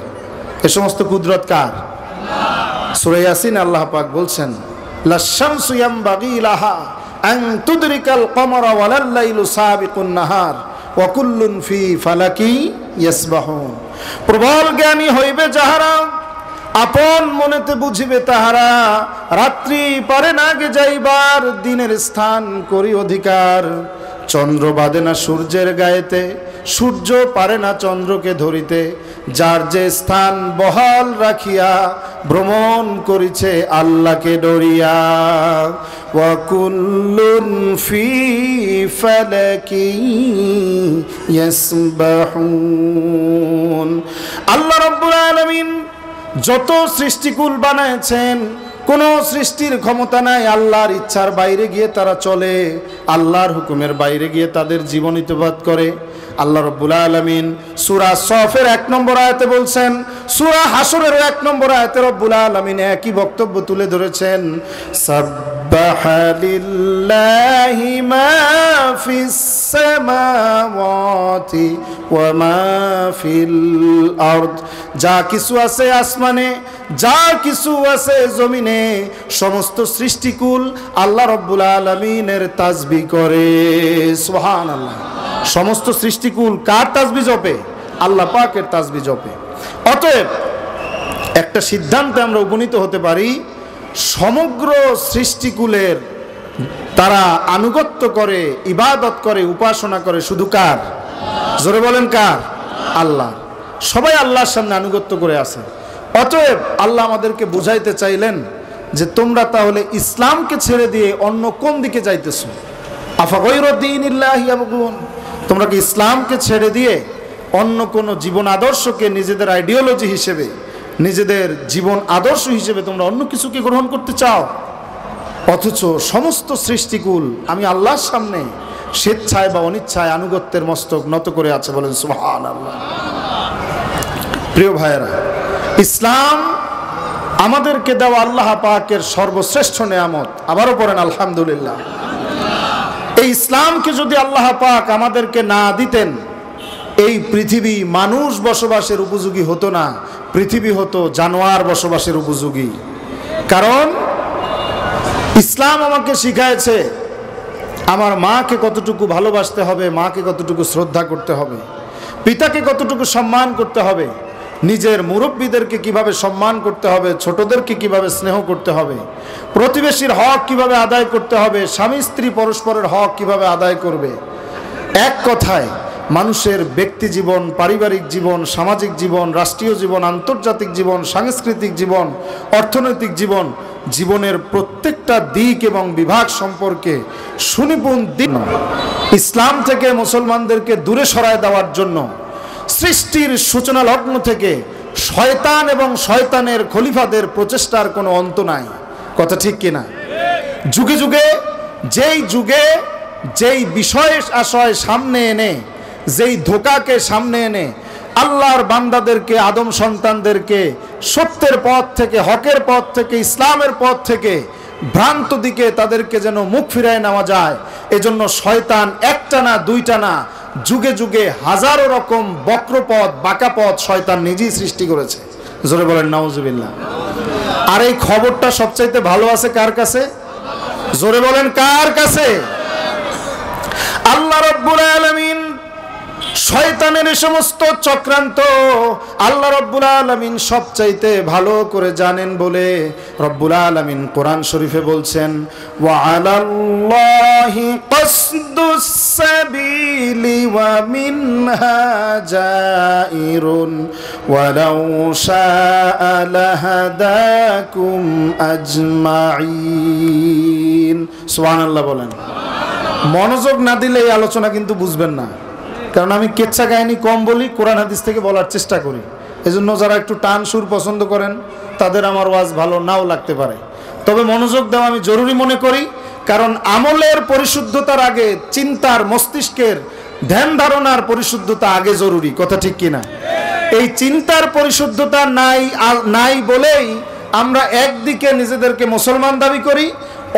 এ সমস্ত কুদরত কার? সূরা ইয়াসিন আল্লাহ পাক বলছেন, লাশ-শামসু ইয়ামবাগি লাহা আন তুদরিকাল কমারা ওয়ালাল লাইলু সাবিকুন নাহার ওয়া কুল্লুন ফি ফালাকি ইয়াসবাহুন। প্রবল জ্ঞানী হইবে যাহারা, আপন মনেতে বুঝিবে তাহারা, রাত্রি পারে না গে যাইবার, দিনের স্থান করি অধিকার। চন্দ্র বাঁধে না সূর্যের গায়েতে, সূর্য পারে না চন্দ্রকে ধরিতে, যার যে স্থান বহাল রাখিয়া ভ্রমণ করিছে আল্লাহকে ডরিয়া। ওয়া কুল্লুন ফি ফালাকি ইয়াসবাহুন। আল্লাহ রাব্বুল আলামিন যত সৃষ্টিকুল বানাইছেন, কোনো সৃষ্টির ক্ষমতা নাই আল্লাহর ইচ্ছার বাইরে গিয়ে তারা চলে, আল্লাহর হুকুমের বাইরে গিয়ে তাদের জীবন ইতবাত করে। আল্লাহ রাব্বুল আলামিন সূরা সফের 1 নম্বর আয়াতে বলছেন, সূরা হাসরের 1 নম্বর আয়াতে রব্বুল আলামিন একই বক্তব্য তুলে ধরেছেন, সাব্বাহা লিল্লাহি মা ফিস সামাওয়াতি ওয়া মা ফিল আরদ। যা কিছু আছে আসমানে, যা কিছু আছে জমিনে, সমস্ত সৃষ্টিকুল আল্লাহ রাব্বুল আলামিনের তাসবিহ করে। সুবহানাল্লাহ। সমস্ত সৃষ্টিকুল কার তাসবিহ জপে? আল্লাহ পাকের তাসবিহ জপে। অতএব একটা সিদ্ধান্তে আমরা উপনীত হতে পারি, সমগ্র সৃষ্টিকুলের তারা আনুগত্য করে, ইবাদত করে, উপাসনা করে শুধু কার? জোরে বলেন কার? আল্লাহ। সবাই আল্লাহর সামনে আনুগত্য করে আছে। অতএব আল্লাহ আমাদেরকে বুঝাইতে চাইলেন যে তোমরা তাহলে ইসলামকে ছেড়ে দিয়ে অন্য কোন দিকে যাইতেছো? আফা গায়রা দীনিল্লাহি ইয়াবগুন। তোমরা কি ইসলামকে ছেড়ে দিয়ে অন্য কোন জীবন আদর্শকে নিজেদের আইডিওলজি হিসেবে, নিজেদের জীবন আদর্শ হিসেবে তোমরা অন্য কিছুকে গ্রহণ করতে চাও? অথচ সমস্ত সৃষ্টিকুল আমি আল্লাহর সামনে স্বেচ্ছায় বা অনিচ্ছায় আনুগত্যের মস্তক নত করে আছে। বলেন সুবহানাল্লাহ। প্রিয় ভাইয়েরা, ইসলাম আমাদেরকে দেওয়া আল্লাহ পাকের সর্বশ্রেষ্ঠ নেয়ামত। আবারও পড়েন আলহামদুলিল্লাহ। এই ইসলামকে যদি আল্লাহ পাক আমাদেরকে না দিতেন, এই পৃথিবী মানুষ বসবাসের উপযোগী হতো না, পৃথিবী হতো জানোয়ার বসবাসের উপযোগী। কারণ ইসলাম আমাকে শিখায়েছে আমার মাকে কতটুকু ভালোবাসতে হবে, মাকে কতটুকু শ্রদ্ধা করতে হবে, পিতাকে কতটুকু সম্মান করতে হবে, নিজের মুরব্বীদেরকে কিভাবে সম্মান করতে হবে, ছোটদেরকে কিভাবে স্নেহ করতে হবে, প্রতিবেশীর হক কিভাবে আদায় করতে হবে, স্বামী স্ত্রী পরস্পরের হক কিভাবে আদায় করবে। এক কথায় মানুষের ব্যক্তি জীবন, পারিবারিক জীবন, সামাজিক জীবন, রাষ্ট্রীয় জীবন, আন্তর্জাতিক জীবন, সাংস্কৃতিক জীবন, অর্থনৈতিক জীবন, জীবনের প্রত্যেকটা দিক এবং বিভাগ সম্পর্কে সুনিপুণ দিক ইসলাম থেকে মুসলমানদেরকে দূরে সরায় দেওয়ার জন্য সৃষ্টির সূচনা লগ্ন থেকে শয়তান এবং শয়তানের খলিফাদের প্রচেষ্টার কোনো অন্ত নাই। কথা ঠিক কিনা? যুগে যুগে যেই বিষয় আশয় সামনে এনে, যেই ধোঁকাকে সামনে এনে আল্লাহর বান্দাদেরকে, আদম সন্তানদেরকে সত্যের পথ থেকে, হকের পথ থেকে, ইসলামের পথ থেকে ভ্রান্ত দিকে তাদেরকে যেন মুখ ফিরায় নেওয়া যায়, এজন্য শয়তান একটা না দুইটা না, যুগে যুগে হাজারো রকম বক্রপথ, বাঁকা পথ শয়তান নিজেই সৃষ্টি করেছে। জোরে বলেন নাউজুবিল্লাহ। আর এই খবরটা সবচাইতে ভালো আছে কার কাছে? জোরে বলেন কার কাছে? আল্লাহ রাব্বুল আলামিন শয়তানের সমস্ত চক্রান্ত আল্লাহ রাব্বুল আলামিন সবচাইতে ভালো করে জানেন বলে রব্বুল আলামিন কোরআন শরীফে বলছেন, ওয়া আলাল্লাহি কসদুস সাবিলি ওয়া মিনহা জাইরুন ওয়ালাউ শাআ লাহাদাকুম আজমাইন। সুবহানাল্লাহ বলেন। মনোযোগ না দিলে এই আলোচনা কিন্তু বুঝবেন না, কারণ আমি কেচ্ছা কাহিনী কম বলি, কোরআন হাদিস থেকে বলার চেষ্টা করি। এজন্য যারা একটু টান সুর পছন্দ করেন তাদের আমার ওয়াজ ভালো নাও লাগতে পারে, তবে মনোযোগ দেওয়া আমি জরুরি মনে করি। কারণ আমলের পরিশুদ্ধতার আগে চিন্তার, মস্তিষ্কের ধ্যান ধারণার পরিশুদ্ধতা আগে জরুরি। কথা ঠিক কিনা? এই চিন্তার পরিশুদ্ধতা নাই বলেই আমরা একদিকে নিজেদেরকে মুসলমান দাবি করি,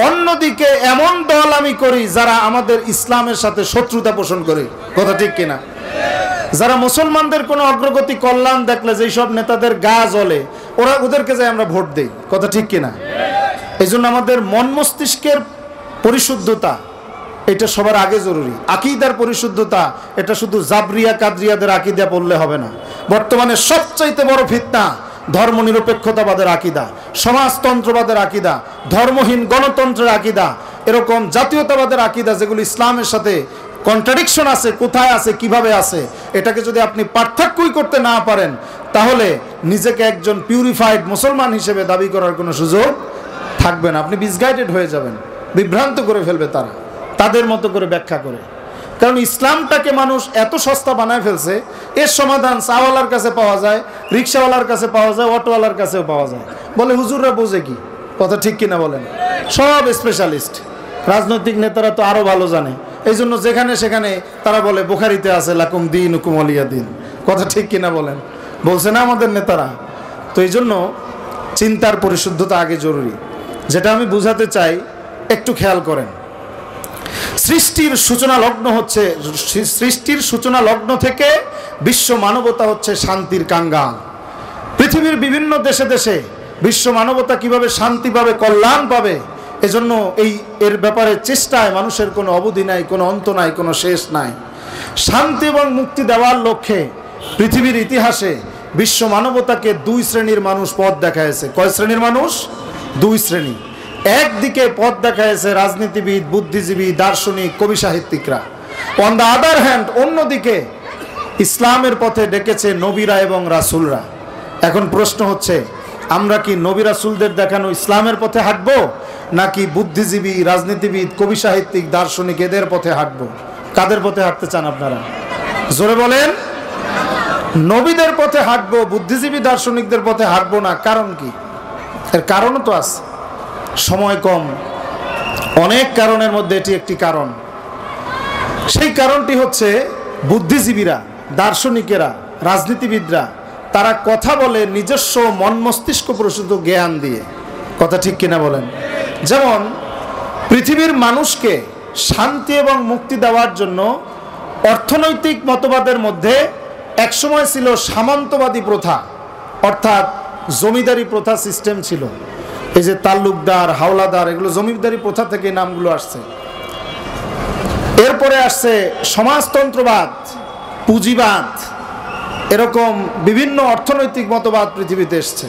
অন্যদিকে এমন দল আমি করি যারা আমাদের ইসলামের সাথে শত্রুতা পোষণ করে। কথা ঠিক কিনা? যারা মুসলমানদের কোনো অগ্রগতি, কল্যাণ দেখলে যেই সব নেতাদের গা জ্বলে, ওদেরকে যাই আমরা ভোট দেই। কথা ঠিক কিনা? এই জন্য আমাদের মন মস্তিষ্কের পরিশুদ্ধতা এটা সবার আগে জরুরি। আকীদার পরিশুদ্ধতা এটা শুধু জাবরিয়া কাদরিয়াদের আকীদা পড়লে হবে না। বর্তমানে সবচাইতে বড় ফিতনা ধর্মনিরপেক্ষতাবাদের আকীদা, সমাজতন্ত্রবাদের আকীদা, ধর্মহীন গণতন্ত্রের আকীদা, এরকম জাতীয়তাবাদের আকীদা যেগুলো ইসলামের সাথে কন্ট্রাডিকশন আছে, কোথায় আছে, কিভাবে আছে, এটাকে যদি আপনি পার্থক্যই করতে না পারেন তাহলে নিজেকে একজন পিউরিফাইড মুসলমান হিসেবে দাবি করার কোনো সুযোগ থাকবে না। আপনি মিসগাইডেড হয়ে যাবেন, বিভ্রান্ত করে ফেলবে তারা তাদের মতো করে ব্যাখ্যা করে। কারণ ইসলামটাকে মানুষ এত সস্তা বানায় ফেলছে, এর সমাধান চাওয়ালার কাছে পাওয়া যায়, রিক্সাওয়ালার কাছে পাওয়া যায়, অটোওয়ালার কাছেও পাওয়া যায়। বলে হুজুররা বোঝে কি? কথা ঠিক কিনা বলেন? সব স্পেশালিস্ট। রাজনৈতিক নেতারা তো আরো ভালো জানে, এই জন্য যেখানে সেখানে তারা বলে বুখারীতে আছে লাকুম দীনুকুম ওয়ালিয়া দীন। কথা ঠিক কিনা বলেন? বলছে না আমাদের নেতারা? তো এই জন্য চিন্তার পরিশুদ্ধতা আগে জরুরি। যেটা আমি বুঝাতে চাই একটু খেয়াল করেন। সৃষ্টির সূচনা লগ্ন থেকে বিশ্ব মানবতা হচ্ছে শান্তির কাঙ্গাল। পৃথিবীর বিভিন্ন দেশে দেশে বিশ্ব মানবতা কিভাবে শান্তি পাবে, কল্যাণ পাবে, এজন্য এর ব্যাপারে চেষ্টায় মানুষের কোনো অবধি নাই, কোনো অন্ত নাই, কোনো শেষ নাই। শান্তি এবং মুক্তি দেওয়ার লক্ষ্যে পৃথিবীর ইতিহাসে বিশ্ব মানবতাকে দুই শ্রেণীর মানুষ পথ দেখাইছে। কয় শ্রেণীর মানুষ? দুই শ্রেণী। একদিকে পথ দেখাইছে রাজনীতিবিদ, বুদ্ধিজীবী, দার্শনিক, কবি, সাহিত্যিকরা। অন দ্য আদার হ্যান্ড অন্যদিকে ইসলামের পথে ডেকেছে নবীরা এবং রাসূলরা। এখন প্রশ্ন হচ্ছে, আমরা কি নবী রাসূলদের দেখানো ইসলামের পথে হাঁটবো, নাকি বুদ্ধিজীবী, রাজনীতিবিদ, কবি, সাহিত্যিক, দার্শনিক এদের পথে হাঁটবো? কাদের পথে হাঁটতে চান আপনারা? জোরে বলেন। নবীদের পথে হাঁটবো, বুদ্ধিজীবী, দার্শনিকদের পথে হাঁটবো না। কারণ কি? এর কারণও তো আছে, সময় কম। অনেক কারণের মধ্যে এটি একটি কারণ। সেই কারণটি হচ্ছে বুদ্ধিজীবীরা, দার্শনিকেরা, রাজনীতিবিদরা তারা কথা বলে নিজস্ব মন মস্তিষ্ক প্রসূত জ্ঞান দিয়ে। কথা ঠিক কিনা বলেন? যেমন পৃথিবীর মানুষকে শান্তি এবং মুক্তি দেওয়ার জন্য অর্থনৈতিক মতবাদের মধ্যে একসময় ছিল সামন্তবাদী প্রথা, অর্থাৎ জমিদারি প্রথা সিস্টেম ছিল। এই যে তালুকদার, হাওলাদার, এগুলো জমিদারি প্রথা থেকে নামগুলো আসছে। এরপরে আসছে সমাজতন্ত্রবাদ, পুঁজিবাদ, এরকম বিভিন্ন অর্থনৈতিক মতবাদ পৃথিবীতে এসছে।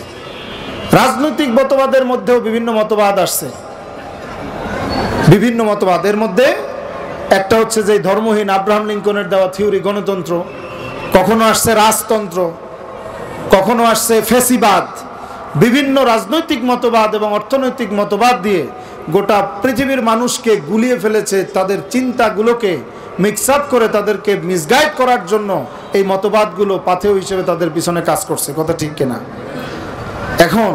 রাজনৈতিক মতবাদের মধ্যেও বিভিন্ন মতবাদ আসছে, বিভিন্ন মতবাদ। এর মধ্যে একটা হচ্ছে যে ধর্মহীন আব্রাহাম লিঙ্কনের দেওয়া থিওরি গণতন্ত্র, কখনো আসছে রাজতন্ত্র, কখনো আসছে ফেসিবাদ। বিভিন্ন রাজনৈতিক মতবাদ এবং অর্থনৈতিক মতবাদ দিয়ে গোটা পৃথিবীর মানুষকে গুলিয়ে ফেলেছে। তাদের চিন্তাগুলোকে মিক্স আপ করে তাদেরকে মিসগাইড করার জন্য এই মতবাদগুলো পাথেয় হিসেবে তাদের পিছনে কাজ করছে। কথা ঠিক কিনা? এখন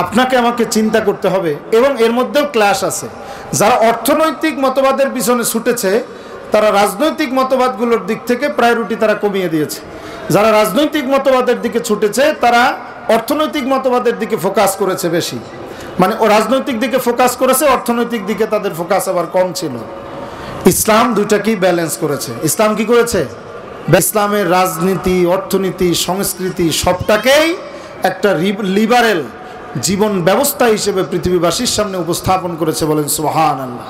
আপনাকে আমাকে চিন্তা করতে হবে, এবং এর মধ্যেও ক্লাশ আছে। যারা অর্থনৈতিক মতবাদের পিছনে ছুটেছে তারা রাজনৈতিক মতবাদগুলোর দিক থেকে প্রায়োরিটি তারা কমিয়ে দিয়েছে। যারা রাজনৈতিক মতবাদের দিকে ছুটেছে তারা অর্থনৈতিক মতবাদের দিকে ফোকাস করেছে বেশি। মানে ও রাজনৈতিক দিকে ফোকাস করেছে, অর্থনৈতিক দিকে তাদের ফোকাস আবার কম ছিল। ইসলাম দুইটাকেই ব্যালেন্স করেছে। ইসলাম কি করেছে? ইসলামের রাজনীতি, অর্থনীতি, সংস্কৃতি সবটাকেই একটা লিবারেল জীবন ব্যবস্থা হিসেবে পৃথিবীবাসীর সামনে উপস্থাপন করেছে। বলেন সুবহানাল্লাহ।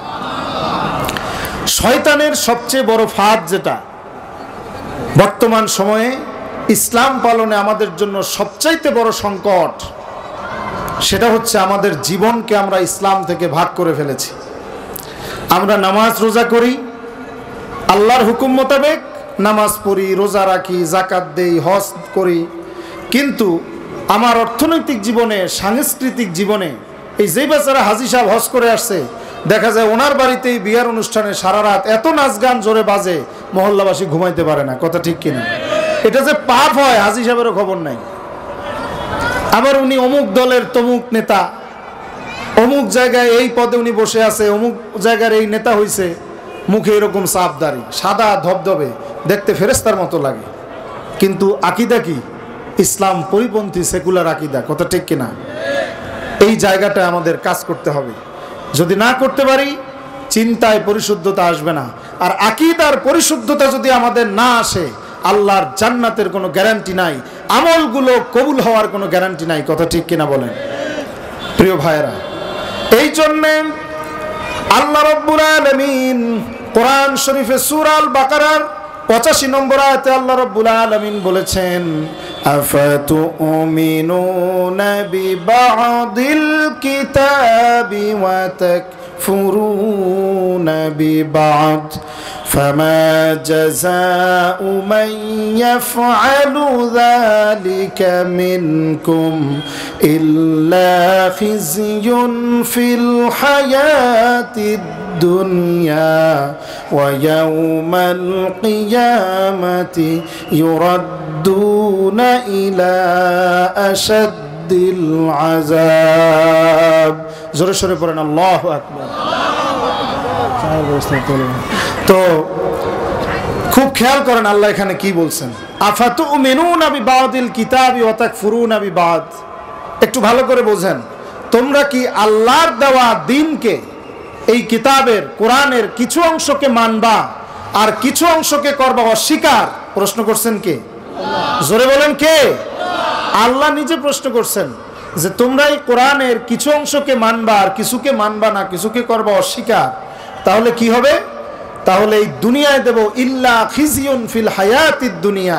শয়তানের সবচেয়ে বড় ফাঁদ যেটা বর্তমান সময়ে ইসলাম পালনে আমাদের জন্য সবচাইতে বড় সংকট, সেটা হচ্ছে আমাদের জীবনকে আমরা ইসলাম থেকে ভাগ করে ফেলেছি। আমরা নামাজ রোজা করি, আল্লাহর হুকুম মোতাবেক নামাজ পড়ি, রোজা রাখি, জাকাত দেই, হজ করি, কিন্তু আমার অর্থনৈতিক জীবনে, সাংস্কৃতিক জীবনে, এই যে বেচারা হাজী সাহেব হজ করে আসছে, দেখা যায় ওনার বাড়িতেই বিয়ার অনুষ্ঠানে সারা রাত এত নাচ গান জোরে বাজে মহল্লাবাসী ঘুমাইতে পারে না। কথা ঠিক কিনা? এটা যে পাপ হয় হাজী সাহেবেরও খবর নাই। আবার উনি অমুক দলের তমুক নেতা, অমুক জায়গায় এই পদে উনি বসে আছে, অমুক জায়গার এই নেতা হইছে, মুখে এরকম সাপদারি, সাদা ধবধবে, দেখতে ফেরেশতার মতো লাগে, কিন্তু আকীদা কি? ইসলাম পরিপন্থী সেকুলার আকীদা। কথা ঠিক কিনা? এই জায়গাটা আমাদের কাজ করতে হবে। যদি না করতে পারি চিন্তায় পরিশুদ্ধতা আসবে না। আর আকীদার পরিশুদ্ধতা যদি আমাদের না আসে, আল্লাহর জান্নাতের কোনো গ্যারান্টি নাই, আমলগুলো কবুল হওয়ার কোনো গ্যারান্টি নাই। কথা ঠিক কিনা বলেন? প্রিয় ভাইয়েরা, এই জন্যে আল্লাহ রাব্বুল আলামিন কোরআন শরীফে সূরা আল বাকারার 85 নম্বর আয়াতে আল্লাহ রাব্বুল আলামিন বলেছেন, আফাতুমিনুনা বিবাদিল কিতাবি ওয়া তাকফুরুনা বিবাদ فما جزاء من يفعل ذلك منكم إلا خزي في الحياة الدنيا ويوم القيامة يردون إلى أشد العذاب জোরে সরে পড়েন আল্লাহু আকবার। তো খুব খেয়াল করেন আল্লাহ এখানে কি বলছেন, আফাতুমিনুনা বিবাদিল কিতাবি ওয়া তাকফুরুনা বিবাদ। একটু ভালো করে বোঝেন, তোমরা কি আল্লাহর দেওয়া দ্বীনকে, এই কিতাবের কোরআনের কিছু অংশকে মানবা আর কিছু অংশকে করবা অস্বীকার? প্রশ্ন করছেন কে? জোরে বলেন কে? আল্লাহ নিজে প্রশ্ন করছেন যে তোমরা এই কোরআনের কিছু অংশকে মানবা আর কিছুকে মানবা না, কিছুকে করবা অস্বীকার। তাহলে কি হবে? তাহলে এই দুনিয়ায় দেব ইল্লা খিজিয়ুন ফিল হায়াতিদ দুনিয়া,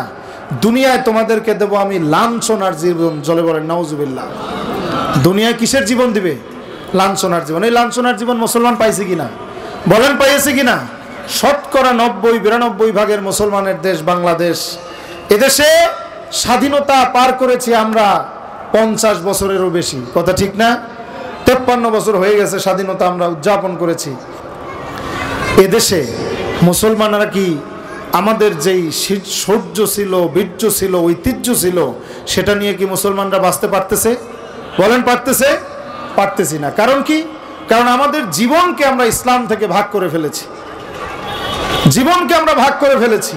দুনিয়ায় তোমাদেরকে দেব আমি লাঞ্ছনার জীবন। জলে বলেন নাউজুবিল্লাহ। দুনিয়ায় কিসের জীবন দিবে? লাঞ্ছনার জীবন। এই লাঞ্ছনার জীবন মুসলমান পাইছে কিনা? বলেন পাইছে কিনা? শতকরা 90-92 ভাগের মুসলমানের দেশ বাংলাদেশ। এদেশে স্বাধীনতা পার করেছি আমরা 50 বছরেরও বেশি। কথা ঠিক না? 53 বছর হয়ে গেছে স্বাধীনতা আমরা উদযাপন করেছি। এদেশে মুসলমানরা কি আমাদের যেই শৌর্য ছিল, বীর্য ছিল, ঐতিহ্য ছিল, সেটা নিয়ে কি মুসলমানরা বাঁচতে পারতেছে? বলেন পারতেছে? পারতেছি না। কারণ কি? কারণ আমাদের জীবনকে আমরা ইসলাম থেকে ভাগ করে ফেলেছি। জীবনকে আমরা ভাগ করে ফেলেছি।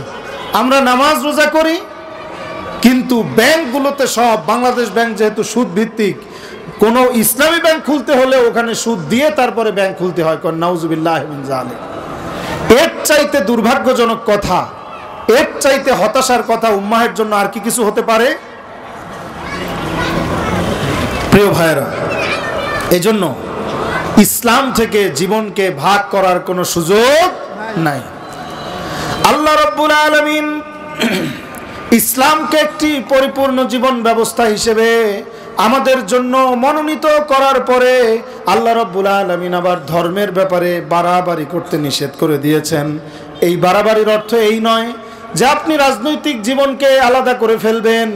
আমরা নামাজ রোজা করি, কিন্তু ব্যাংকগুলোতে সব, বাংলাদেশ ব্যাংক যেহেতু সুদ ভিত্তিক, কোনো ইসলামী ব্যাংক খুলতে হলে ওখানে সুদ দিয়ে তারপরে ব্যাংক খুলতে হয়। নাউজুবিল্লাহ মিন যালিক। এর চাইতে দুর্ভাগ্যজনক কথা, এর চাইতে হতাশার কথা উম্মাহের জন্য আর কি কিছু হতে পারে? প্রিয় ভাইরা, এজন্য ইসলাম থেকে জীবনকে ভাগ করার কোনো সুযোগ নাই। আল্লাহ রাব্বুল আলামিন ইসলামকে একটি পরিপূর্ণ জীবন ব্যবস্থা হিসেবে আমাদের জন্য মনোনীত করার পরে আল্লাহ রাব্বুল আলামিন আবার ধর্মের ব্যাপারে বাড়াবাড়ি করতে নিষেধ করে দিয়েছেন। এই বাড়াবাড়ির অর্থ এই নয় যে আপনি রাজনৈতিক জীবনকে আলাদা করে ফেলবেন,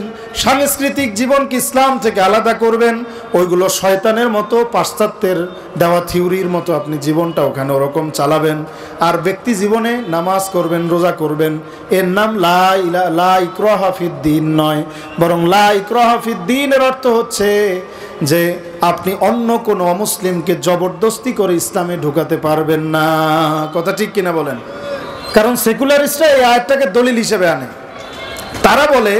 সাংস্কৃতিক জীবনকে ইসলাম থেকে আলাদা করবেন, ওইগুলো শয়তানের মতো পাশ্চাত্যের দেওয়া থিওরির মতো আপনি জীবনটা ওখানে ওরকম চালাবেন। আর ব্যক্তি জীবনে নামাজ করবেন, রোজা করবেন, এর নাম লা ইকরাহা ফিদ্দীন নয়, বরং লা ইকরাহা ফিদ্দীনের অর্থ হচ্ছে যে আপনি অন্য কোনো অমুসলিমকে জবরদস্তি করে ইসলামে ঢুকাতে পারবেন না। কথা ঠিক কিনা বলেন? কারণ সেকুলারিস্টরা এই আয়াতটাকে দলিল হিসেবে আনে। তারা বলে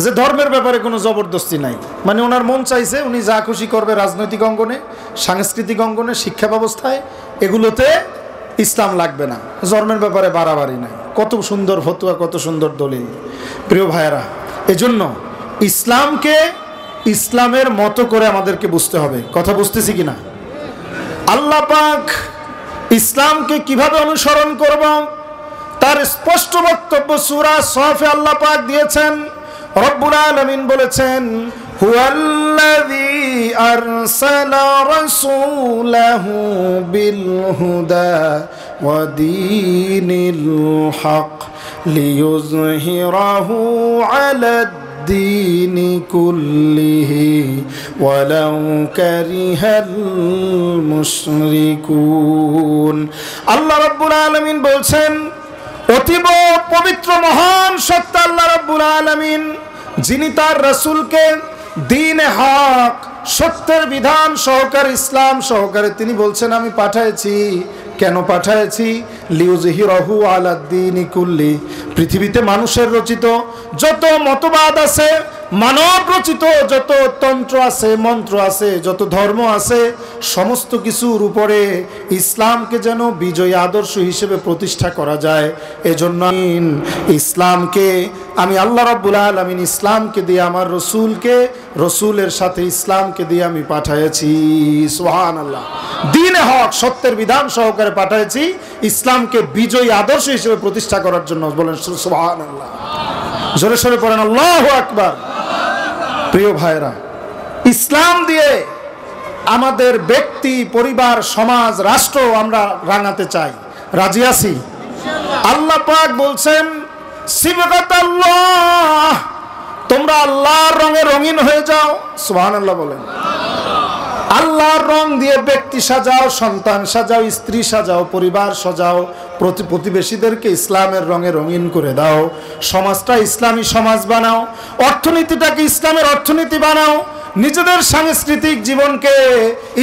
যে ধর্মের ব্যাপারে কোনো জবরদস্তি নাই, মানে ওনার মন চাইছে উনি যা খুশি করবে রাজনৈতিক অঙ্গনে, সাংস্কৃতিক অঙ্গনে, শিক্ষা ব্যবস্থায়, এগুলোতে ইসলাম লাগবে না, ধর্মের ব্যাপারে বাড়াবাড়ি নাই। কত সুন্দর ফতোয়া, কত সুন্দর দলিল। প্রিয় ভাইয়েরা, এজন্য ইসলামকে ইসলামের মতো করে আমাদেরকে বুঝতে হবে। কথা বুঝতেছি কিনা? আল্লাহ পাক ইসলামকে কিভাবে অনুসরণ করব তার স্পষ্ট বক্তব্য সূরা সফে আল্লাহ পাক দিয়েছেন। রব্বুল আলামিন বলেছেন, হুয়াল্লাযী আরসালা রাসূলাহু বিল হুদা ওয়া দীনিল হক লিইয়ুযহিরাহু আলাদ দ্বীনি কুল্লিহি ওয়ালাউ কারিহাল মুশরিকুন। আল্লাহ রাব্বুল আলামিন বলছেন, অতীব পবিত্র মহান সত্তা আল্লাহ রাব্বুল আলামিন, যিনি তার রাসূলকে দ্বীনে হক, সত্যের বিধান সহকারে, ইসলাম সহকারে তিনি বলছেন আমি পাঠাইছি। কেন পাঠাইছি? লিউযহিরাহু আলাদ দ্বীনি কুল্লি, পৃথিবীতে মানুষের রচিত যত মতবাদ আছে, মানব রচিত যত তন্ত্র আছে, মন্ত্র আছে, যত ধর্ম আছে, সমস্ত কিছুর উপরে ইসলামকে যেন বিজয়ী আদর্শ হিসেবে প্রতিষ্ঠা করা যায়। এজন্য ইসলামকে আমি আল্লাহ রাব্বুল আলামিন ইসলামকে দিয়ে আমার রসুলকে, রসুলের সাথে ইসলামকে দিয়ে আমি পাঠাইছি। সুবহানাল্লাহ। দ্বীনে হক, সত্যের বিধান সহকারে পাঠাইছি, ইসলামকে বিজয়ী আদর্শ হিসেবে প্রতিষ্ঠা করার জন্য। বলেন সুবহানাল্লাহ, জোরে সোরে পড়েন আল্লাহু আকবার। প্রিয় ভাইরা, ইসলাম দিয়ে আমাদের ব্যক্তি, পরিবার, সমাজ, রাষ্ট্র আমরা রাঙাতে চাই। রাজি আছি? আল্লাহ পাক বলছেন, সিবগাতাল্লাহ, তোমরা আল্লাহর রঙে রঙিন হয়ে যাও। সুবহানাল্লাহ বলেন। আল্লাহর রং দিয়ে ব্যক্তি সাজাও, সন্তান সাজাও, স্ত্রী সাজাও, পরিবার সাজাও, প্রতিবেশীদেরকে ইসলামের রঙে রঙিন করে দাও, সমাজটা ইসলামী সমাজ বানাও, অর্থনীতিটাকে ইসলামের অর্থনীতি বানাও, নিজেদের সাংস্কৃতিক জীবনকে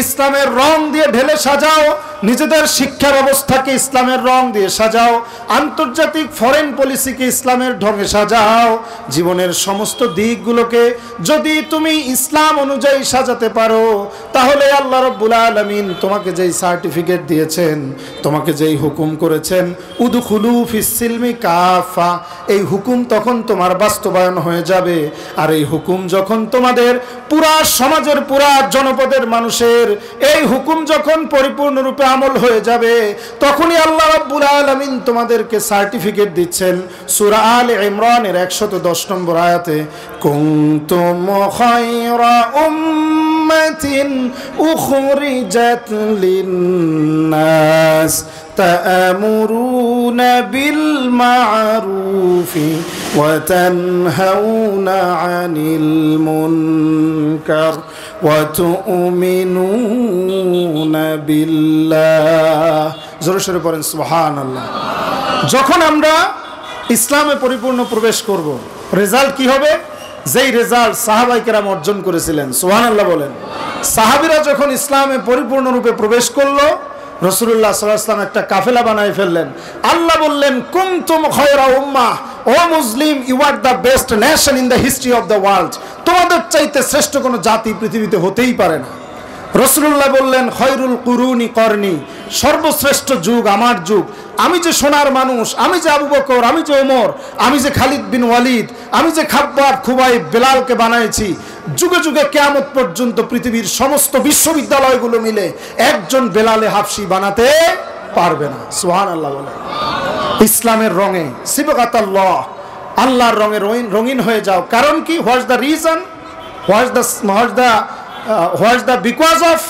ইসলামের রং দিয়ে ঢেলে সাজাও, নিজেদের শিক্ষা ব্যবস্থাকে ইসলামের রং দিয়ে সাজাও, আন্তর্জাতিক ফরেন পলিসিকে ইসলামের ঢঙে সাজাও। জীবনের সমস্ত দিকগুলোকে যদি তুমি ইসলাম অনুযায়ী সাজাতে পারো, তাহলে আল্লাহ রাব্বুল আলামিন তোমাকে যেই সার্টিফিকেট দিয়েছেন, তোমাকে যেই হুকুম করেছেন, উদখুলু ফিস সিলমি কাফা, এই হুকুম তখন তোমার বাস্তবায়ন হয়ে যাবে। আর এই হুকুম যখন তোমাদের পুরা সমাজের, পুরা জনপদের মানুষের এই হুকুম যখন পরিপূর্ণরূপে আমল হয়ে যাবে, তখনই আল্লাহ রাব্বুল আলামিন তোমাদেরকে সার্টিফিকেট দিচ্ছেন। সূরা আলে ইমরানের 110 নম্বর আয়াতে, কুনতুম খায়রা উম্মাতিন উখরিজাত লিন-নাস তা'মুরুনা বিল মা'রুফি ওয়া তানহাউনা আনিল মুনকার ওয়া তু'মিনুনা বিল্লাহ। জোরে সোরে পড়েন সুবহানাল্লাহ। যখন আমরা ইসলামে পরিপূর্ণ প্রবেশ করব, রেজাল্ট কি হবে? যেই রেজাল্ট সাহাবায়ে কেরাম অর্জন করেছিলেন। সুবহানাল্লাহ বলেন। সাহাবীরা যখন ইসলামে পরিপূর্ণরূপে প্রবেশ করলো, রাসূলুল্লাহ সাল্লাল্লাহু আলাইহি ওয়াসাল্লাম একটা কাফেলা বানায় ফেললেন। আল্লাহ বললেন, কুনতুম খায়রা উম্মাহ, ও মুসলিম, you are the best nation in the history of the world. তোমাদের চাইতে শ্রেষ্ঠ কোনো জাতি পৃথিবীতে হতেই পারে না। রাসূলুল্লাহ বললেন খয়রুল কুরুনি করনি, সর্বশ্রেষ্ঠ যুগ আমার যুগ। আমি যে সোনার মানুষ, আমি যে আবু বকর, আমি যে ওমর, আমি যে খালিদ বিন ওয়ালিদ, আমি যে খাব্বাব, খুবাইব, বেলালকে বানাইছি, যুগে যুগে কিয়ামত পর্যন্ত পৃথিবীর সমস্ত বিশ্ববিদ্যালয়গুলো মিলে একজন বেলালে হাফসি বানাতে পারবে না। সুবহানাল্লাহ বলেন। ইসলামের রঙে সিবগাতাল্লাহ, আল্লাহর রঙে রঙিন হয়ে যাও। কারণ কি? What's the reason, what's the because of,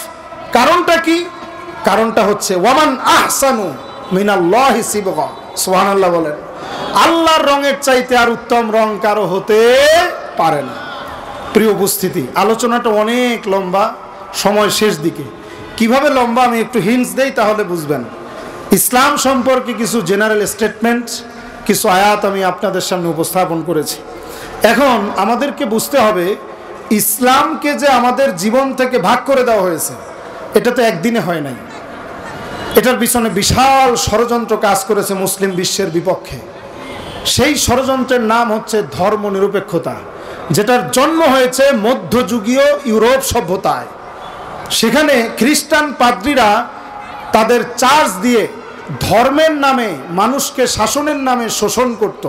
কারণটা কি? কারণটা হচ্ছে ওয়ামান আহসানু মিনাল্লাহি সিবগা। সুবহানাল্লাহ বলেন। আল্লাহর রঙের চাইতে আর উত্তম রং কারো হতে পারে না। প্রিয় উপস্থিতি, আলোচনাটা অনেক লম্বা, সময় শেষ দিকে। কিভাবে লম্বা আমি একটু হিন্টস দেই, তাহলে বুঝবেন। ইসলাম সম্পর্কে কিছু জেনারেল স্টেটমেন্ট, কিছু আয়াত আমি আপনাদের সামনে উপস্থাপন করেছি। এখন আমাদেরকে বুঝতে হবে, ইসলামকে যে আমাদের জীবন থেকে ভাগ করে দেওয়া হয়েছে, এটা তো একদিনে হয় নাই। এটার পিছনে বিশাল ষড়যন্ত্র কাজ করেছে মুসলিম বিশ্বের বিপক্ষে। সেই ষড়যন্ত্রের নাম হচ্ছে ধর্ম নিরপেক্ষতা, যেটার জন্ম হয়েছে মধ্যযুগীয় ইউরোপ সভ্যতায়। সেখানে খ্রিস্টান পাদ্রীরা তাদের চার্চ দিয়ে ধর্মের নামে মানুষকে শাসনের নামে শোষণ করত।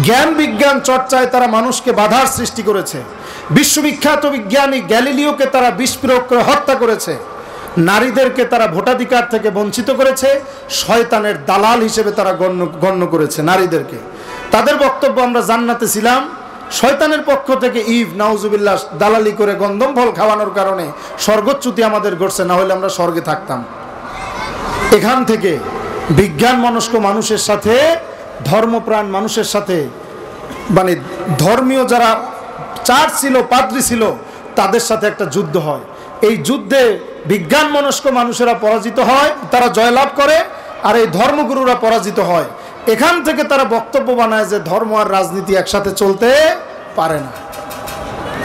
জ্ঞান বিজ্ঞান চর্চায় তারা মানুষকে বাধার সৃষ্টি করেছে। বিশ্ববিখ্যাত বিজ্ঞানী গ্যালিলিওকে তারা বিষ প্রয়োগ করে হত্যা করেছে। নারীদেরকে তারা ভোটাধিকার থেকে বঞ্চিত করেছে। শয়তানের দালাল হিসেবে তারা গণ্য করেছে নারীদেরকে। তাদের বক্তব্য, আমরা জান্নাতে ছিলাম, শয়তানের পক্ষ থেকে ইভ নাউজুবিল্লাহ দালালি করে গন্ধম ফল খাওয়ানোর কারণে স্বর্গচ্যুতি আমাদের ঘটছে, না হলে আমরা স্বর্গে থাকতাম। এখান থেকে বিজ্ঞান মনস্ক মানুষের সাথে, ধর্মপ্রাণ মানুষের সাথে, মানে ধর্মীয় যারা চার্চ ছিল, পাদ্রী ছিল, তাদের সাথে একটা যুদ্ধ হয়। এই যুদ্ধে বিজ্ঞান মনস্ক মানুষেরা পরাজিত হয়, তারা জয়লাভ করে, আর এই ধর্মগুরুরা পরাজিত হয়। এখান থেকে তারা বক্তব্য বানায় যে ধর্ম আর রাজনীতি একসাথে চলতে পারে না।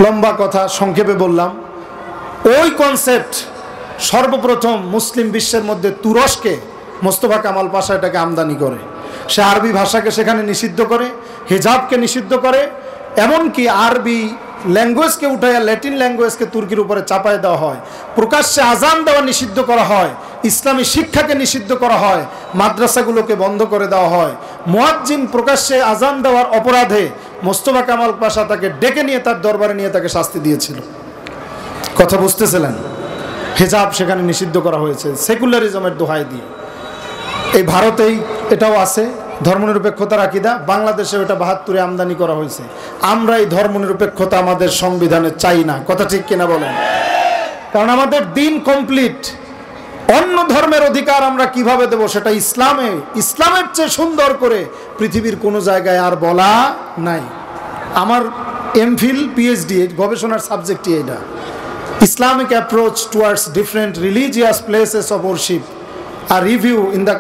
লম্বা কথা সংক্ষেপে বললাম। ওই কনসেপ্ট সর্বপ্রথম মুসলিম বিশ্বের মধ্যে তুরস্কে মোস্তফা কামাল পাশা এটাকে আমদানি করে। সে আরবি ভাষাকে সেখানে নিষিদ্ধ করে, হিজাবকে নিষিদ্ধ করে, এমনকি আরবি ল্যাঙ্গুয়েজকে উঠাইয়া ল্যাটিন ল্যাঙ্গুয়েজকে তুর্কির উপরে চাপায় দেওয়া হয়। প্রকাশ্যে আজান দেওয়া নিষিদ্ধ করা হয়, ইসলামী শিক্ষাকে নিষিদ্ধ করা হয়, মাদ্রাসাগুলোকে বন্ধ করে দেওয়া হয়। মুয়াজ্জিন প্রকাশ্যে আজান দেওয়ার অপরাধে মোস্তফা কামাল পাশা তাকে ডেকে নিয়ে তার দরবারে নিয়ে তাকে শাস্তি দিয়েছিল। কথা বুঝতেছিলেন? হিজাব সেখানে নিষিদ্ধ করা হয়েছে সেকুলারিজমের দোহাই দিয়ে। এই ভারতেই এটাও আছে, ধর্মনিরপেক্ষতার আকীদা। বাংলাদেশে এটা ৭২-এ আমদানি করা হয়েছে। আমরা এই ধর্মনিরপেক্ষতা আমাদের সংবিধানে চাই না। কথা ঠিক কিনা বলেন? কারণ আমাদের দিন কমপ্লিট। অন্য ধর্মের অধিকার আমরা কিভাবে দেব, সেটা ইসলামের চেয়ে সুন্দর করে পৃথিবীর কোনো জায়গায় আর বলা নাই। আমার এমফিল পিএইচডি গবেষণার সাবজেক্টই এটা, Islamic approach towards different religious places of worship, a review in the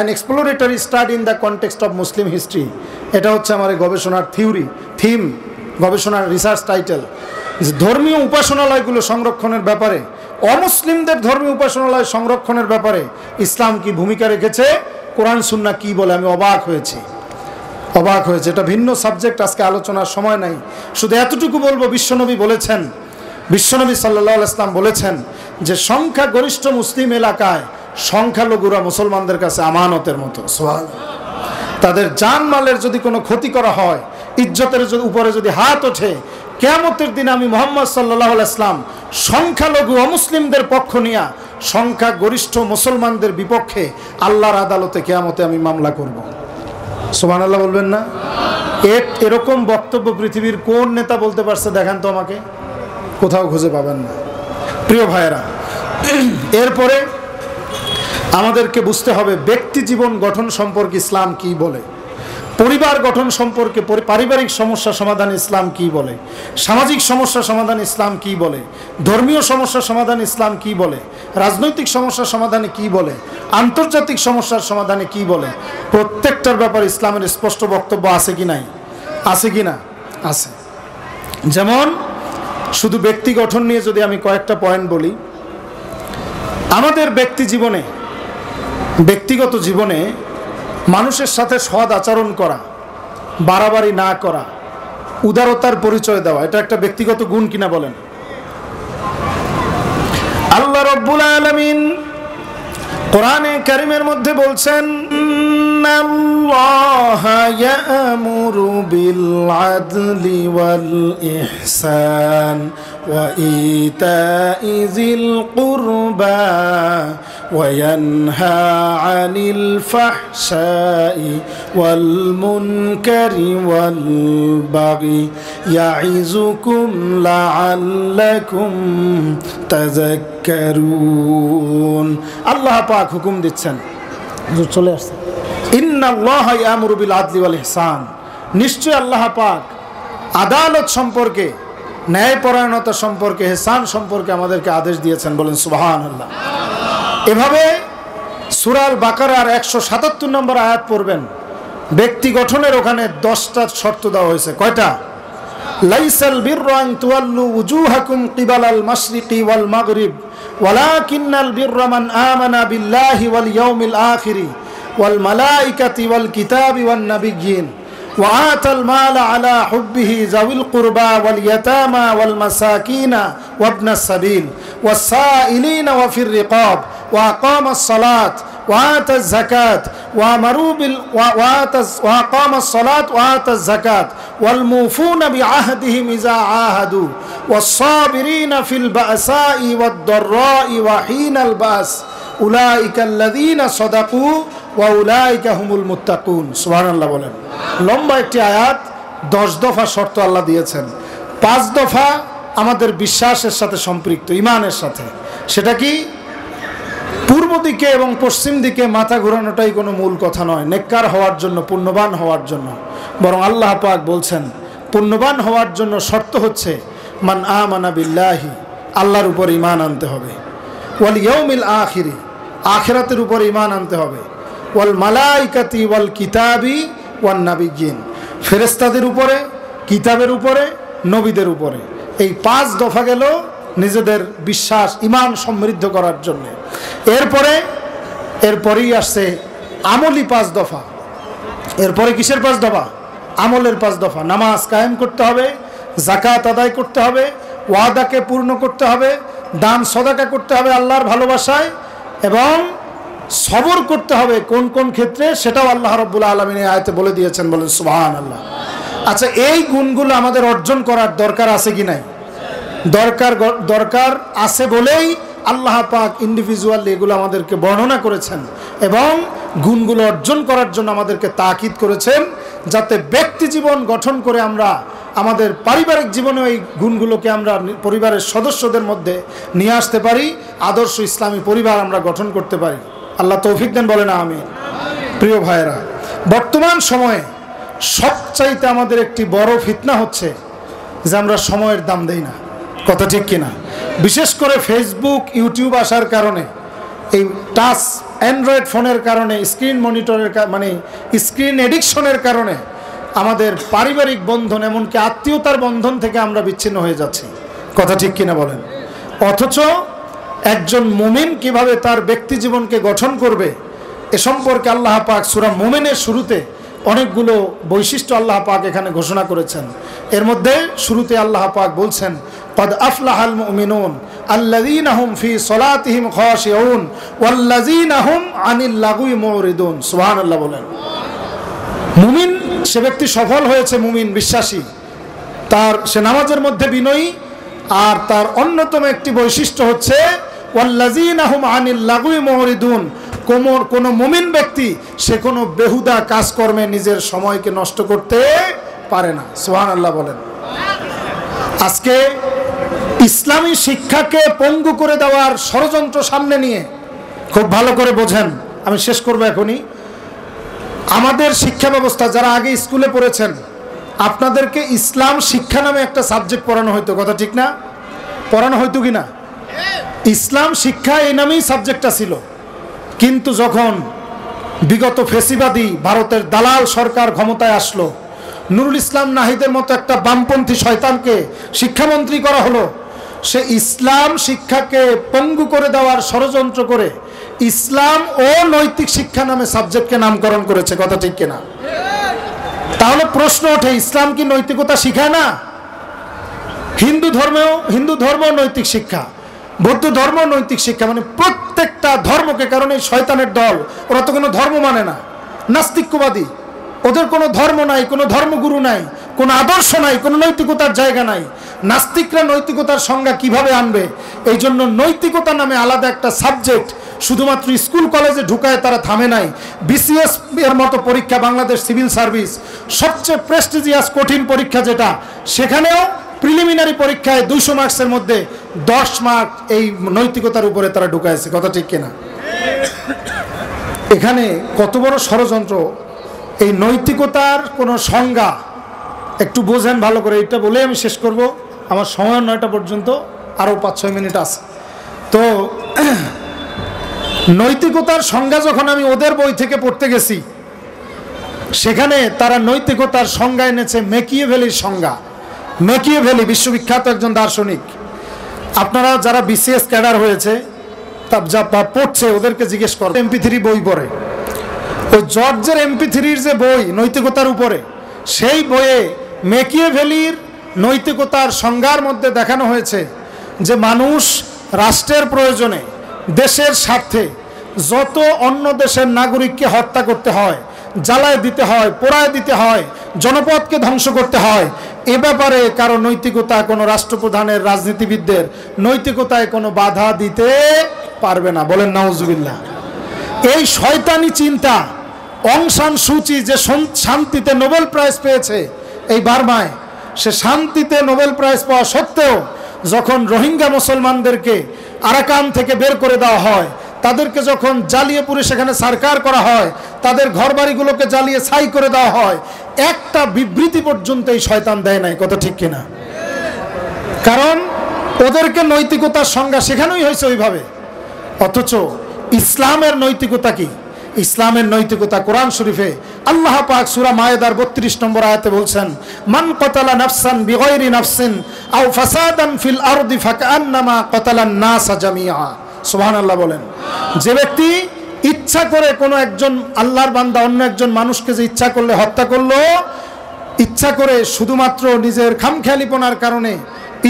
an exploratory study in the context of Muslim history। এটা হচ্ছে আমার এই গবেষণার থিম, গবেষণার রিসার্চ টাইটেল। ধর্মীয় উপাসনালয়গুলো সংরক্ষণের ব্যাপারে, অমুসলিমদের ধর্মীয় উপাসনালয় সংরক্ষণের ব্যাপারে ইসলাম কি ভূমিকা রেখেছে, কোরআন সুন্নাহ কি বলে। আমি অবাক হয়েছি। এটা ভিন্ন সাবজেক্ট, আজকে আলোচনার সময় নাই। শুধু এতটুকু বলবো, বিশ্বনবী সাল্লাল্লাহু আলাইহি ওয়াসাল্লাম বলেছেন যে সংখ্যাগরিষ্ঠ মুসলিম এলাকায় সংখ্যালঘুরা মুসলমানদের কাছে আমানতের মতো। তাদের জানমালের যদি কোনো ক্ষতি করা হয়, ইজ্জতের উপরে যদি হাত ওঠে, কিয়ামতের দিন আমি মুহাম্মদ সাল্লাল্লাহু আলাইহি ওয়াসাল্লাম সংখ্যালঘু অমুসলিমদের পক্ষ নিয়ে সংখ্যাগরিষ্ঠ মুসলমানদের বিপক্ষে আল্লাহর আদালতে কিয়ামতে আমি মামলা করব। সুবহানাল্লাহ বলবেন না? এরকম বক্তব্য পৃথিবীর কোন নেতা বলতে পারছে দেখান তো আমাকে? কোথাও খুঁজে পাবেন না। প্রিয় ভাইয়েরা, এরপরে আমাদেরকে বুঝতে হবে ব্যক্তি জীবন গঠন সম্পর্কে ইসলাম কি বলে, পরিবার গঠন সম্পর্কে, পারিবারিক সমস্যা সমাধান ইসলাম কি বলে, সামাজিক সমস্যা সমাধান ইসলাম কি বলে, ধর্মীয় সমস্যা সমাধান ইসলাম কি বলে, রাজনৈতিক সমস্যা সমাধানে কি বলে, আন্তর্জাতিক সমস্যার সমাধানে কি বলে। প্রত্যেকটার ব্যাপারে ইসলামের স্পষ্ট বক্তব্য আছে কি নাই? আছে কি না? আছে। যেমন শুধু ব্যক্তি গঠন নিয়ে যদি আমি কয়েকটা পয়েন্ট বলি, আমাদের ব্যক্তিগত জীবনে মানুষের সাথে সৎ আচরণ করা, বাড়াবাড়ি না করা, উদারতার পরিচয় দেওয়া, এটা একটা ব্যক্তিগত গুণ কিনা বলেন? রাব্বুল আলামিন কোরআনে কারীমের মধ্যে বলছেন, ইন্নাল্লাহা ইয়া'মুরু বিল আদলি ওয়াল ইহসান ওয়া ইতা'i যিল কুরবা ওয়া ইয়ানহা আনিল ফাহশাই ওয়াল মুনকারি ওয়াল বাগি ইয়া'iযুকুম লা'আল্লাকুম তাযাক্কারুন। আল্লাহ পাক হুকুম দিচ্ছেন, চলে আসছে, ইন্নাল্লাহা ইয়া'মুরু বিল আদলি ওয়াল ইহসান, নিশ্চয় আল্লাহ পাক আদালত সম্পর্কে, ন্যায়পরায়ণতা সম্পর্কে, ইহসান সম্পর্কে আমাদেরকে আদেশ দিয়েছেন। বলেন সুবহানাল্লাহ। এভাবে সূরা আল বাকারার 177 নম্বর আয়াত পড়বেন। ব্যক্তি গঠনের ওখানে 10টা শর্ত দেওয়া হয়েছে। কয়টা? লাইসাল বিররু আন তুওয়াল্লু উজুহাকুম কিবালাল মাশরিকি ওয়াল মাগরিব ওয়ালাকিন্নাল বিররা মান আমানা বিল্লাহি ওয়াল ইয়াউমিল আখিরি ওয়াল মালাইকাতি ওয়াল কিতাবি ওয়ান নাবিয়্যিন ওয়া আতাল মালা আলা হুব্বিহি যাবিল কুরবা ওয়াল ইয়াতামা ওয়াল মাসাকিনা ওয়া ইবনাস সাবিল ওয়াস সাইলিনা ওয়া ফির রিকাব ওয়া আকামাস সালাত ওয়া আতাজ যাকাত ওয়া আমারু বিল ওয়া আকামাস সালাত ওয়া আতাজ যাকাত ওয়াল মুফুনা বিআহদিহিম ইযা আহাদু ওয়াস সাবিরিনা ফিল বাসাই ওয়াদ দাররাই ওয়া হিনাল বাস উলাইকাল্লাযীনা সাদাকু ওয়া উলাইকা হুমুল মুত্তাকুন। সুবহানাল্লাহ বলেন। লম্বা একটি আয়াত, 10 দফা শর্ত আল্লাহ দিয়েছেন। 5 দফা আমাদের বিশ্বাসের সাথে সম্পৃক্ত, ঈমানের সাথে। সেটা কি? পূর্ব দিকে এবং পশ্চিম দিকে মাথা ঘোরানোটাই কোনো মূল কথা নয় নেককার হওয়ার জন্য, পুণ্যবান হওয়ার জন্য। বরং আল্লাহ পাক বলছেন পুণ্যবান হওয়ার জন্য শর্ত হচ্ছে মান আমানা বিল্লাহি, আল্লাহর উপর ঈমান আনতে হবে, ওয়াল ইয়াউমিল আখিরি, আখিরাতের উপর ঈমান আনতে হবে, ওয়াল মালাইকাতি ওয়াল কিতাবি ওয়ান নাবিয়্যিন, ফেরেশতাদের উপরে, কিতাবের উপরে, নবীদের উপরে। এই 5 দফা গেল নিজেদের বিশ্বাস, ঈমান সমৃদ্ধ করার জন্য। এরপরেই আসছে আমলি 5 দফা। এরপরে কিসের 5 দফা? আমলের 5 দফা। নামাজ কায়েম করতে হবে, যাকাত আদায় করতে হবে, ওয়াদাকে পূর্ণ করতে হবে, দান সদাকা করতে হবে আল্লাহর ভালোবাসায়, এবং সবর করতে হবে কোন কোন ক্ষেত্রে সেটাও আল্লাহ রাব্বুল আলামিন এই আয়াতে বলে দিয়েছেন। বলেন সুবহানাল্লাহ। আচ্ছা, এই গুণগুলো আমাদের অর্জন করার দরকার আছে কি নাই? দরকার আছে বলেই আল্লাহ পাক ইন্ডিভিজুয়ালি এগুলো আমাদেরকে বর্ণনা করেছেন এবং গুণগুলো অর্জন করার জন্য আমাদেরকে তাকিদ করেছেন, যাতে ব্যক্তি জীবন গঠন করে আমরা আমাদের পারিবারিক জীবনে এই গুণগুলোকে আমরা পরিবারের সদস্যদের মধ্যে নিয়ে আসতে পারি, আদর্শ ইসলামী পরিবার আমরা গঠন করতে পারি। আল্লাহ তৌফিক দেন, বলে না আমিন। প্রিয় ভাইয়েরা, বর্তমান সময়ে সবচাইতে আমাদের একটি বড় ফিতনা হচ্ছে যে আমরা সময়ের দাম দেই না। কথা ঠিক কিনা? বিশেষ করে ফেসবুক, ইউটিউব আসার কারণে, এই টাচ অ্যান্ড্রয়েড ফোনের কারণে, স্ক্রিন মনিটরের মানে স্ক্রিন এডিকশনের কারণে আমাদের পারিবারিক বন্ধন, এমনকি আত্মীয়তার বন্ধন থেকে আমরা বিচ্ছিন্ন হয়ে যাচ্ছি। কথা ঠিক কিনা বলেন? অথচ একজন মুমিন কিভাবে তার ব্যক্তি জীবনকে গঠন করবে এ সম্পর্কে আল্লাহ পাক সূরা মুমিনের শুরুতে অনেকগুলো বৈশিষ্ট্য আল্লাহ পাক এখানে ঘোষণা করেছেন। এর মধ্যে শুরুতে আল্লাহ পাক বলছেন, قد أفلح المؤمنون الذين هم في صلاتهم خاشعون والذين هم عن اللغو معرضون। সুবহানাল্লাহ বলেন। মুমিন সে ব্যক্তি সফল হয়েছে, মুমিন বিশ্বাসী, সে নামাজের মধ্যে বিনয়ী, আর তার অন্যতম একটি বৈশিষ্ট্য হচ্ছে ওয়াল্লাযীনা হুম আনিল লাগwi মুরিদুন। কোন মুমিন ব্যক্তি সে কোনো বেহুদা কাজকর্মে নিজের সময়কে নষ্ট করতে পারে না। সুবহানাল্লাহ বলেন। আজকে ইসলামী শিক্ষাকে পঙ্গু করে দেওয়ার ষড়যন্ত্র সামনে নিয়ে, খুব ভালো করে বোঝেন, আমি শেষ করবো এখনই। আমাদের শিক্ষা ব্যবস্থা, যারা আগে স্কুলে পড়েছেন, আপনাদেরকে ইসলাম শিক্ষা নামে একটা সাবজেক্ট পড়ানো হইতো। কথা ঠিক না? পড়ানো হইতো কি না? ইসলাম শিক্ষা এই নামেই সাবজেক্টটা ছিল। কিন্তু যখন বিগত ফেসিবাদী ভারতের দালাল সরকার ক্ষমতায় আসলো, নুরুল ইসলাম নাহিদের মতো একটা বামপন্থী শয়তানকে শিক্ষামন্ত্রী করা হলো, সে ইসলাম শিক্ষাকে পঙ্গু করে দেওয়ার ষড়যন্ত্র করে ইসলাম ও নৈতিক শিক্ষা নামে সাবজেক্টকে নামকরণ করেছে। কথা ঠিক কিনা? তাহলে প্রশ্ন ওঠে, ইসলাম কি নৈতিকতা শিখায় না? হিন্দু ধর্ম নৈতিক শিক্ষা, বৌদ্ধ ধর্ম নৈতিক শিক্ষা, মানে প্রত্যেকটা ধর্মকে, কারণ এই শয়তানের দল ওরা তো কোনো ধর্ম মানে না, নাস্তিক্যবাদী, ওদের কোনো ধর্ম নাই, কোনো ধর্মগুরু নাই, কোনো আদর্শ নাই, কোনো নৈতিকতার জায়গা নাই। নাস্তিকরা নৈতিকতার সংজ্ঞা কিভাবে আনবে? এই জন্য নৈতিকতা নামে আলাদা একটা সাবজেক্ট শুধুমাত্র স্কুল কলেজে ঢুকায় তারা থামে নাই। বিসিএস এর মতো পরীক্ষা, বাংলাদেশ সিভিল সার্ভিস সবচেয়ে প্রেস্টিজিয়াস কঠিন পরীক্ষা যেটা, সেখানেও প্রিলিমিনারি পরীক্ষায় 200 মার্কসের মধ্যে 10 মার্ক এই নৈতিকতার উপরে তারা ঢুকাইছে। কথা ঠিক কিনা? এখানে কত বড় ষড়যন্ত্র! এই নৈতিকতার কোনো সংজ্ঞা একটু বোঝেন ভালো করে। এটা বলে আমি শেষ করব, আমার সময় 9টা পর্যন্ত, আরও 5-6 মিনিট আছে। তো নৈতিকতার সংজ্ঞা যখন আমি ওদের বই থেকে পড়তে গেছি, সেখানে তারা নৈতিকতার সংজ্ঞা এনেছে ম্যাকিয়াভেলির সংজ্ঞা। ম্যাকিয়াভেলি বিশ্ববিখ্যাত একজন দার্শনিক। আপনারা যারা বিসিএস ক্যাডার হয়েছে যা পড়ছে ওদেরকে জিজ্ঞেস করো, MP3 বই পড়ে, ওই জর্জের MP3-র যে বই নৈতিকতার উপরে, সেই বইয়ে ম্যাকিয়াভেলির নৈতিকতার সংজ্ঞার মধ্যে দেখানো হয়েছে যে মানুষ রাষ্ট্রের প্রয়োজনে, দেশের স্বার্থে যত অন্য দেশের নাগরিককে হত্যা করতে হয়, জ্বালায় দিতে হয়, পোড়ায় দিতে হয়, জনপদকে ধ্বংস করতে হয়, এ ব্যাপারে কারো নৈতিকতা, কোনো রাষ্ট্রপ্রধানের, রাজনীতিবিদদের নৈতিকতায় কোনো বাধা দিতে পারবে না। বলেন নাউজুবিল্লাহ। এই শয়তানি চিন্তা অং সান সুচি যে শান্তিতে নোবেল প্রাইজ পেয়েছে এই বার্মায়, সে শান্তিতে নোবেল প্রাইজ পাওয়া সত্ত্বেও যখন রোহিঙ্গা মুসলমানদেরকে আরাকান থেকে বের করে দেওয়া হয়, তাদেরকে যখন জ্বালিয়ে পুড়ে সেখানে সরকার করা হয়, তাদের ঘরবাড়িগুলোকে জ্বালিয়ে ছাই করে দেওয়া হয়, একটা বিবৃতি পর্যন্ত এই শয়তান দেয় নাই। কথা ঠিক কিনা? কারণ ওদেরকে নৈতিকতার সংজ্ঞা শেখানোই হয়েছে ওইভাবে। অথচ ইসলামের নৈতিকতা কি? ইসলামের নৈতিকতা কোরআন শরীফে আল্লাহ পাক সূরা মায়েদার 32 নম্বর আয়াতে বলছেন, মান কাতালা নাফসান বিগাইরি নাফসিন আও ফাসাদান ফিল আরদি ফাকান্নামা কাতালান নাস জামিআ। সুবহানাল্লাহ বলেন। যে ব্যক্তি ইচ্ছা করে কোনো একজন আল্লাহর বান্দা অন্য একজন মানুষকে যে ইচ্ছা করলে হত্যা করলো, ইচ্ছা করে শুধুমাত্র নিজের খামখেয়ালিপনার কারণে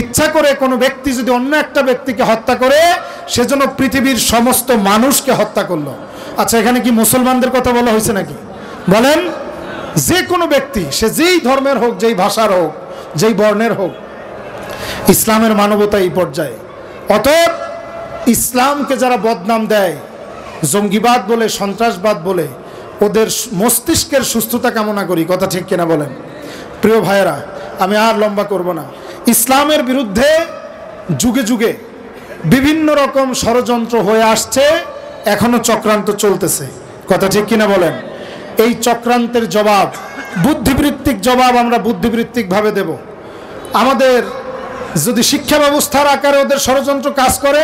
ইচ্ছা করে কোনো ব্যক্তি যদি অন্য একটা ব্যক্তিকে হত্যা করে, সেজন্য পৃথিবীর সমস্ত মানুষকে হত্যা করলো। আচ্ছা, এখানে কি মুসলমানদের কথা বলা হয়েছে নাকি? বলেন, যে কোনো ব্যক্তি, সে যেই ধর্মের হোক, যেই ভাষার হোক, যেই বর্ণের হোক, ইসলামের মানবতা এই পর্যায়ে। অতএব ইসলামকে যারা বদনাম দেয়, জঙ্গিবাদ বলে, সন্ত্রাসবাদ বলে, ওদের মস্তিষ্কের সুস্থতা কামনা করি। কথা ঠিক কিনা বলেন? প্রিয় ভাইয়েরা, আমি আর লম্বা করব না। ইসলামের বিরুদ্ধে যুগে যুগে বিভিন্ন রকম ষড়যন্ত্র হয়ে আসছে, এখনো চক্রান্ত চলতেছে। কথা ঠিক কিনা বলেন? এই চক্রান্তের জবাব, বুদ্ধিবৃত্তিক জবাব আমরা বুদ্ধিবৃত্তিকভাবে দেব। আমাদের যদি শিক্ষা ব্যবস্থার আকারে ওদের ষড়যন্ত্র কাজ করে,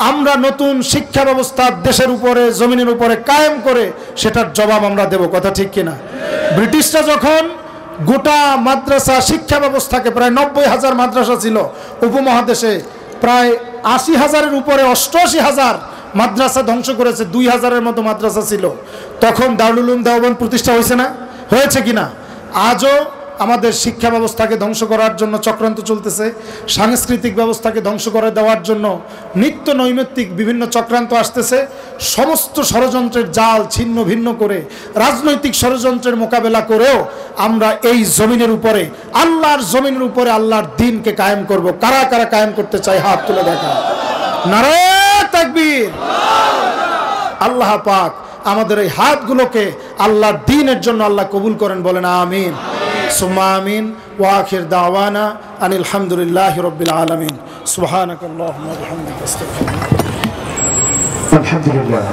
আমরা নতুন শিক্ষা ব্যবস্থা দেশের উপরে, জমিনের উপরে কায়েম করে সেটার জবাব আমরা দেব। কথা ঠিক কিনা? ব্রিটিশরা যখন গোটা মাদ্রাসা শিক্ষা ব্যবস্থাকে, প্রায় 90,000 মাদ্রাসা ছিল উপমহাদেশে, প্রায় 80,000-এর উপরে 88,000 মাদ্রাসা ধ্বংস করেছে, 2,000-এর মতো মাদ্রাসা ছিল। তখন দারুল উলুম দেওবন্দ প্রতিষ্ঠা হয়েছে না? হয়েছে কিনা? আজও আমাদের শিক্ষা ব্যবস্থাকে ধ্বংস করার জন্য চক্রান্ত চলতেছে, সাংস্কৃতিক ব্যবস্থাকে ধ্বংস করে দেওয়ার জন্য নিত্য নৈমিত্তিক বিভিন্ন চক্রান্ত আসতেছে। সমস্ত ষড়যন্ত্রের জাল ছিন্ন ভিন্ন করে, রাজনৈতিক ষড়যন্ত্রের মোকাবেলা করেও আমরা এই জমিনের উপরে, আল্লাহর জমিনের উপরে আল্লাহর দ্বীনকে কায়েম করব। কারা কারা কায়েম করতে চাই? হাত তুলে দেখা। নারে তাকবীর। আল্লাহ পাক আমাদের এই হাতগুলোকে আল্লাহর দ্বীনের জন্য আল্লাহ কবুল করেন। বলেন আমিন, সুম্মা আমিন। ওয়া আখির দাওয়ানা আনিল হামদুলিল্লাহি রাব্বিল আলামিন। সুবহানাকাল্লাহুম্মা ওয়া বিহামদিকা আস্তাগফিরুকা। আলহামদুলিল্লাহ।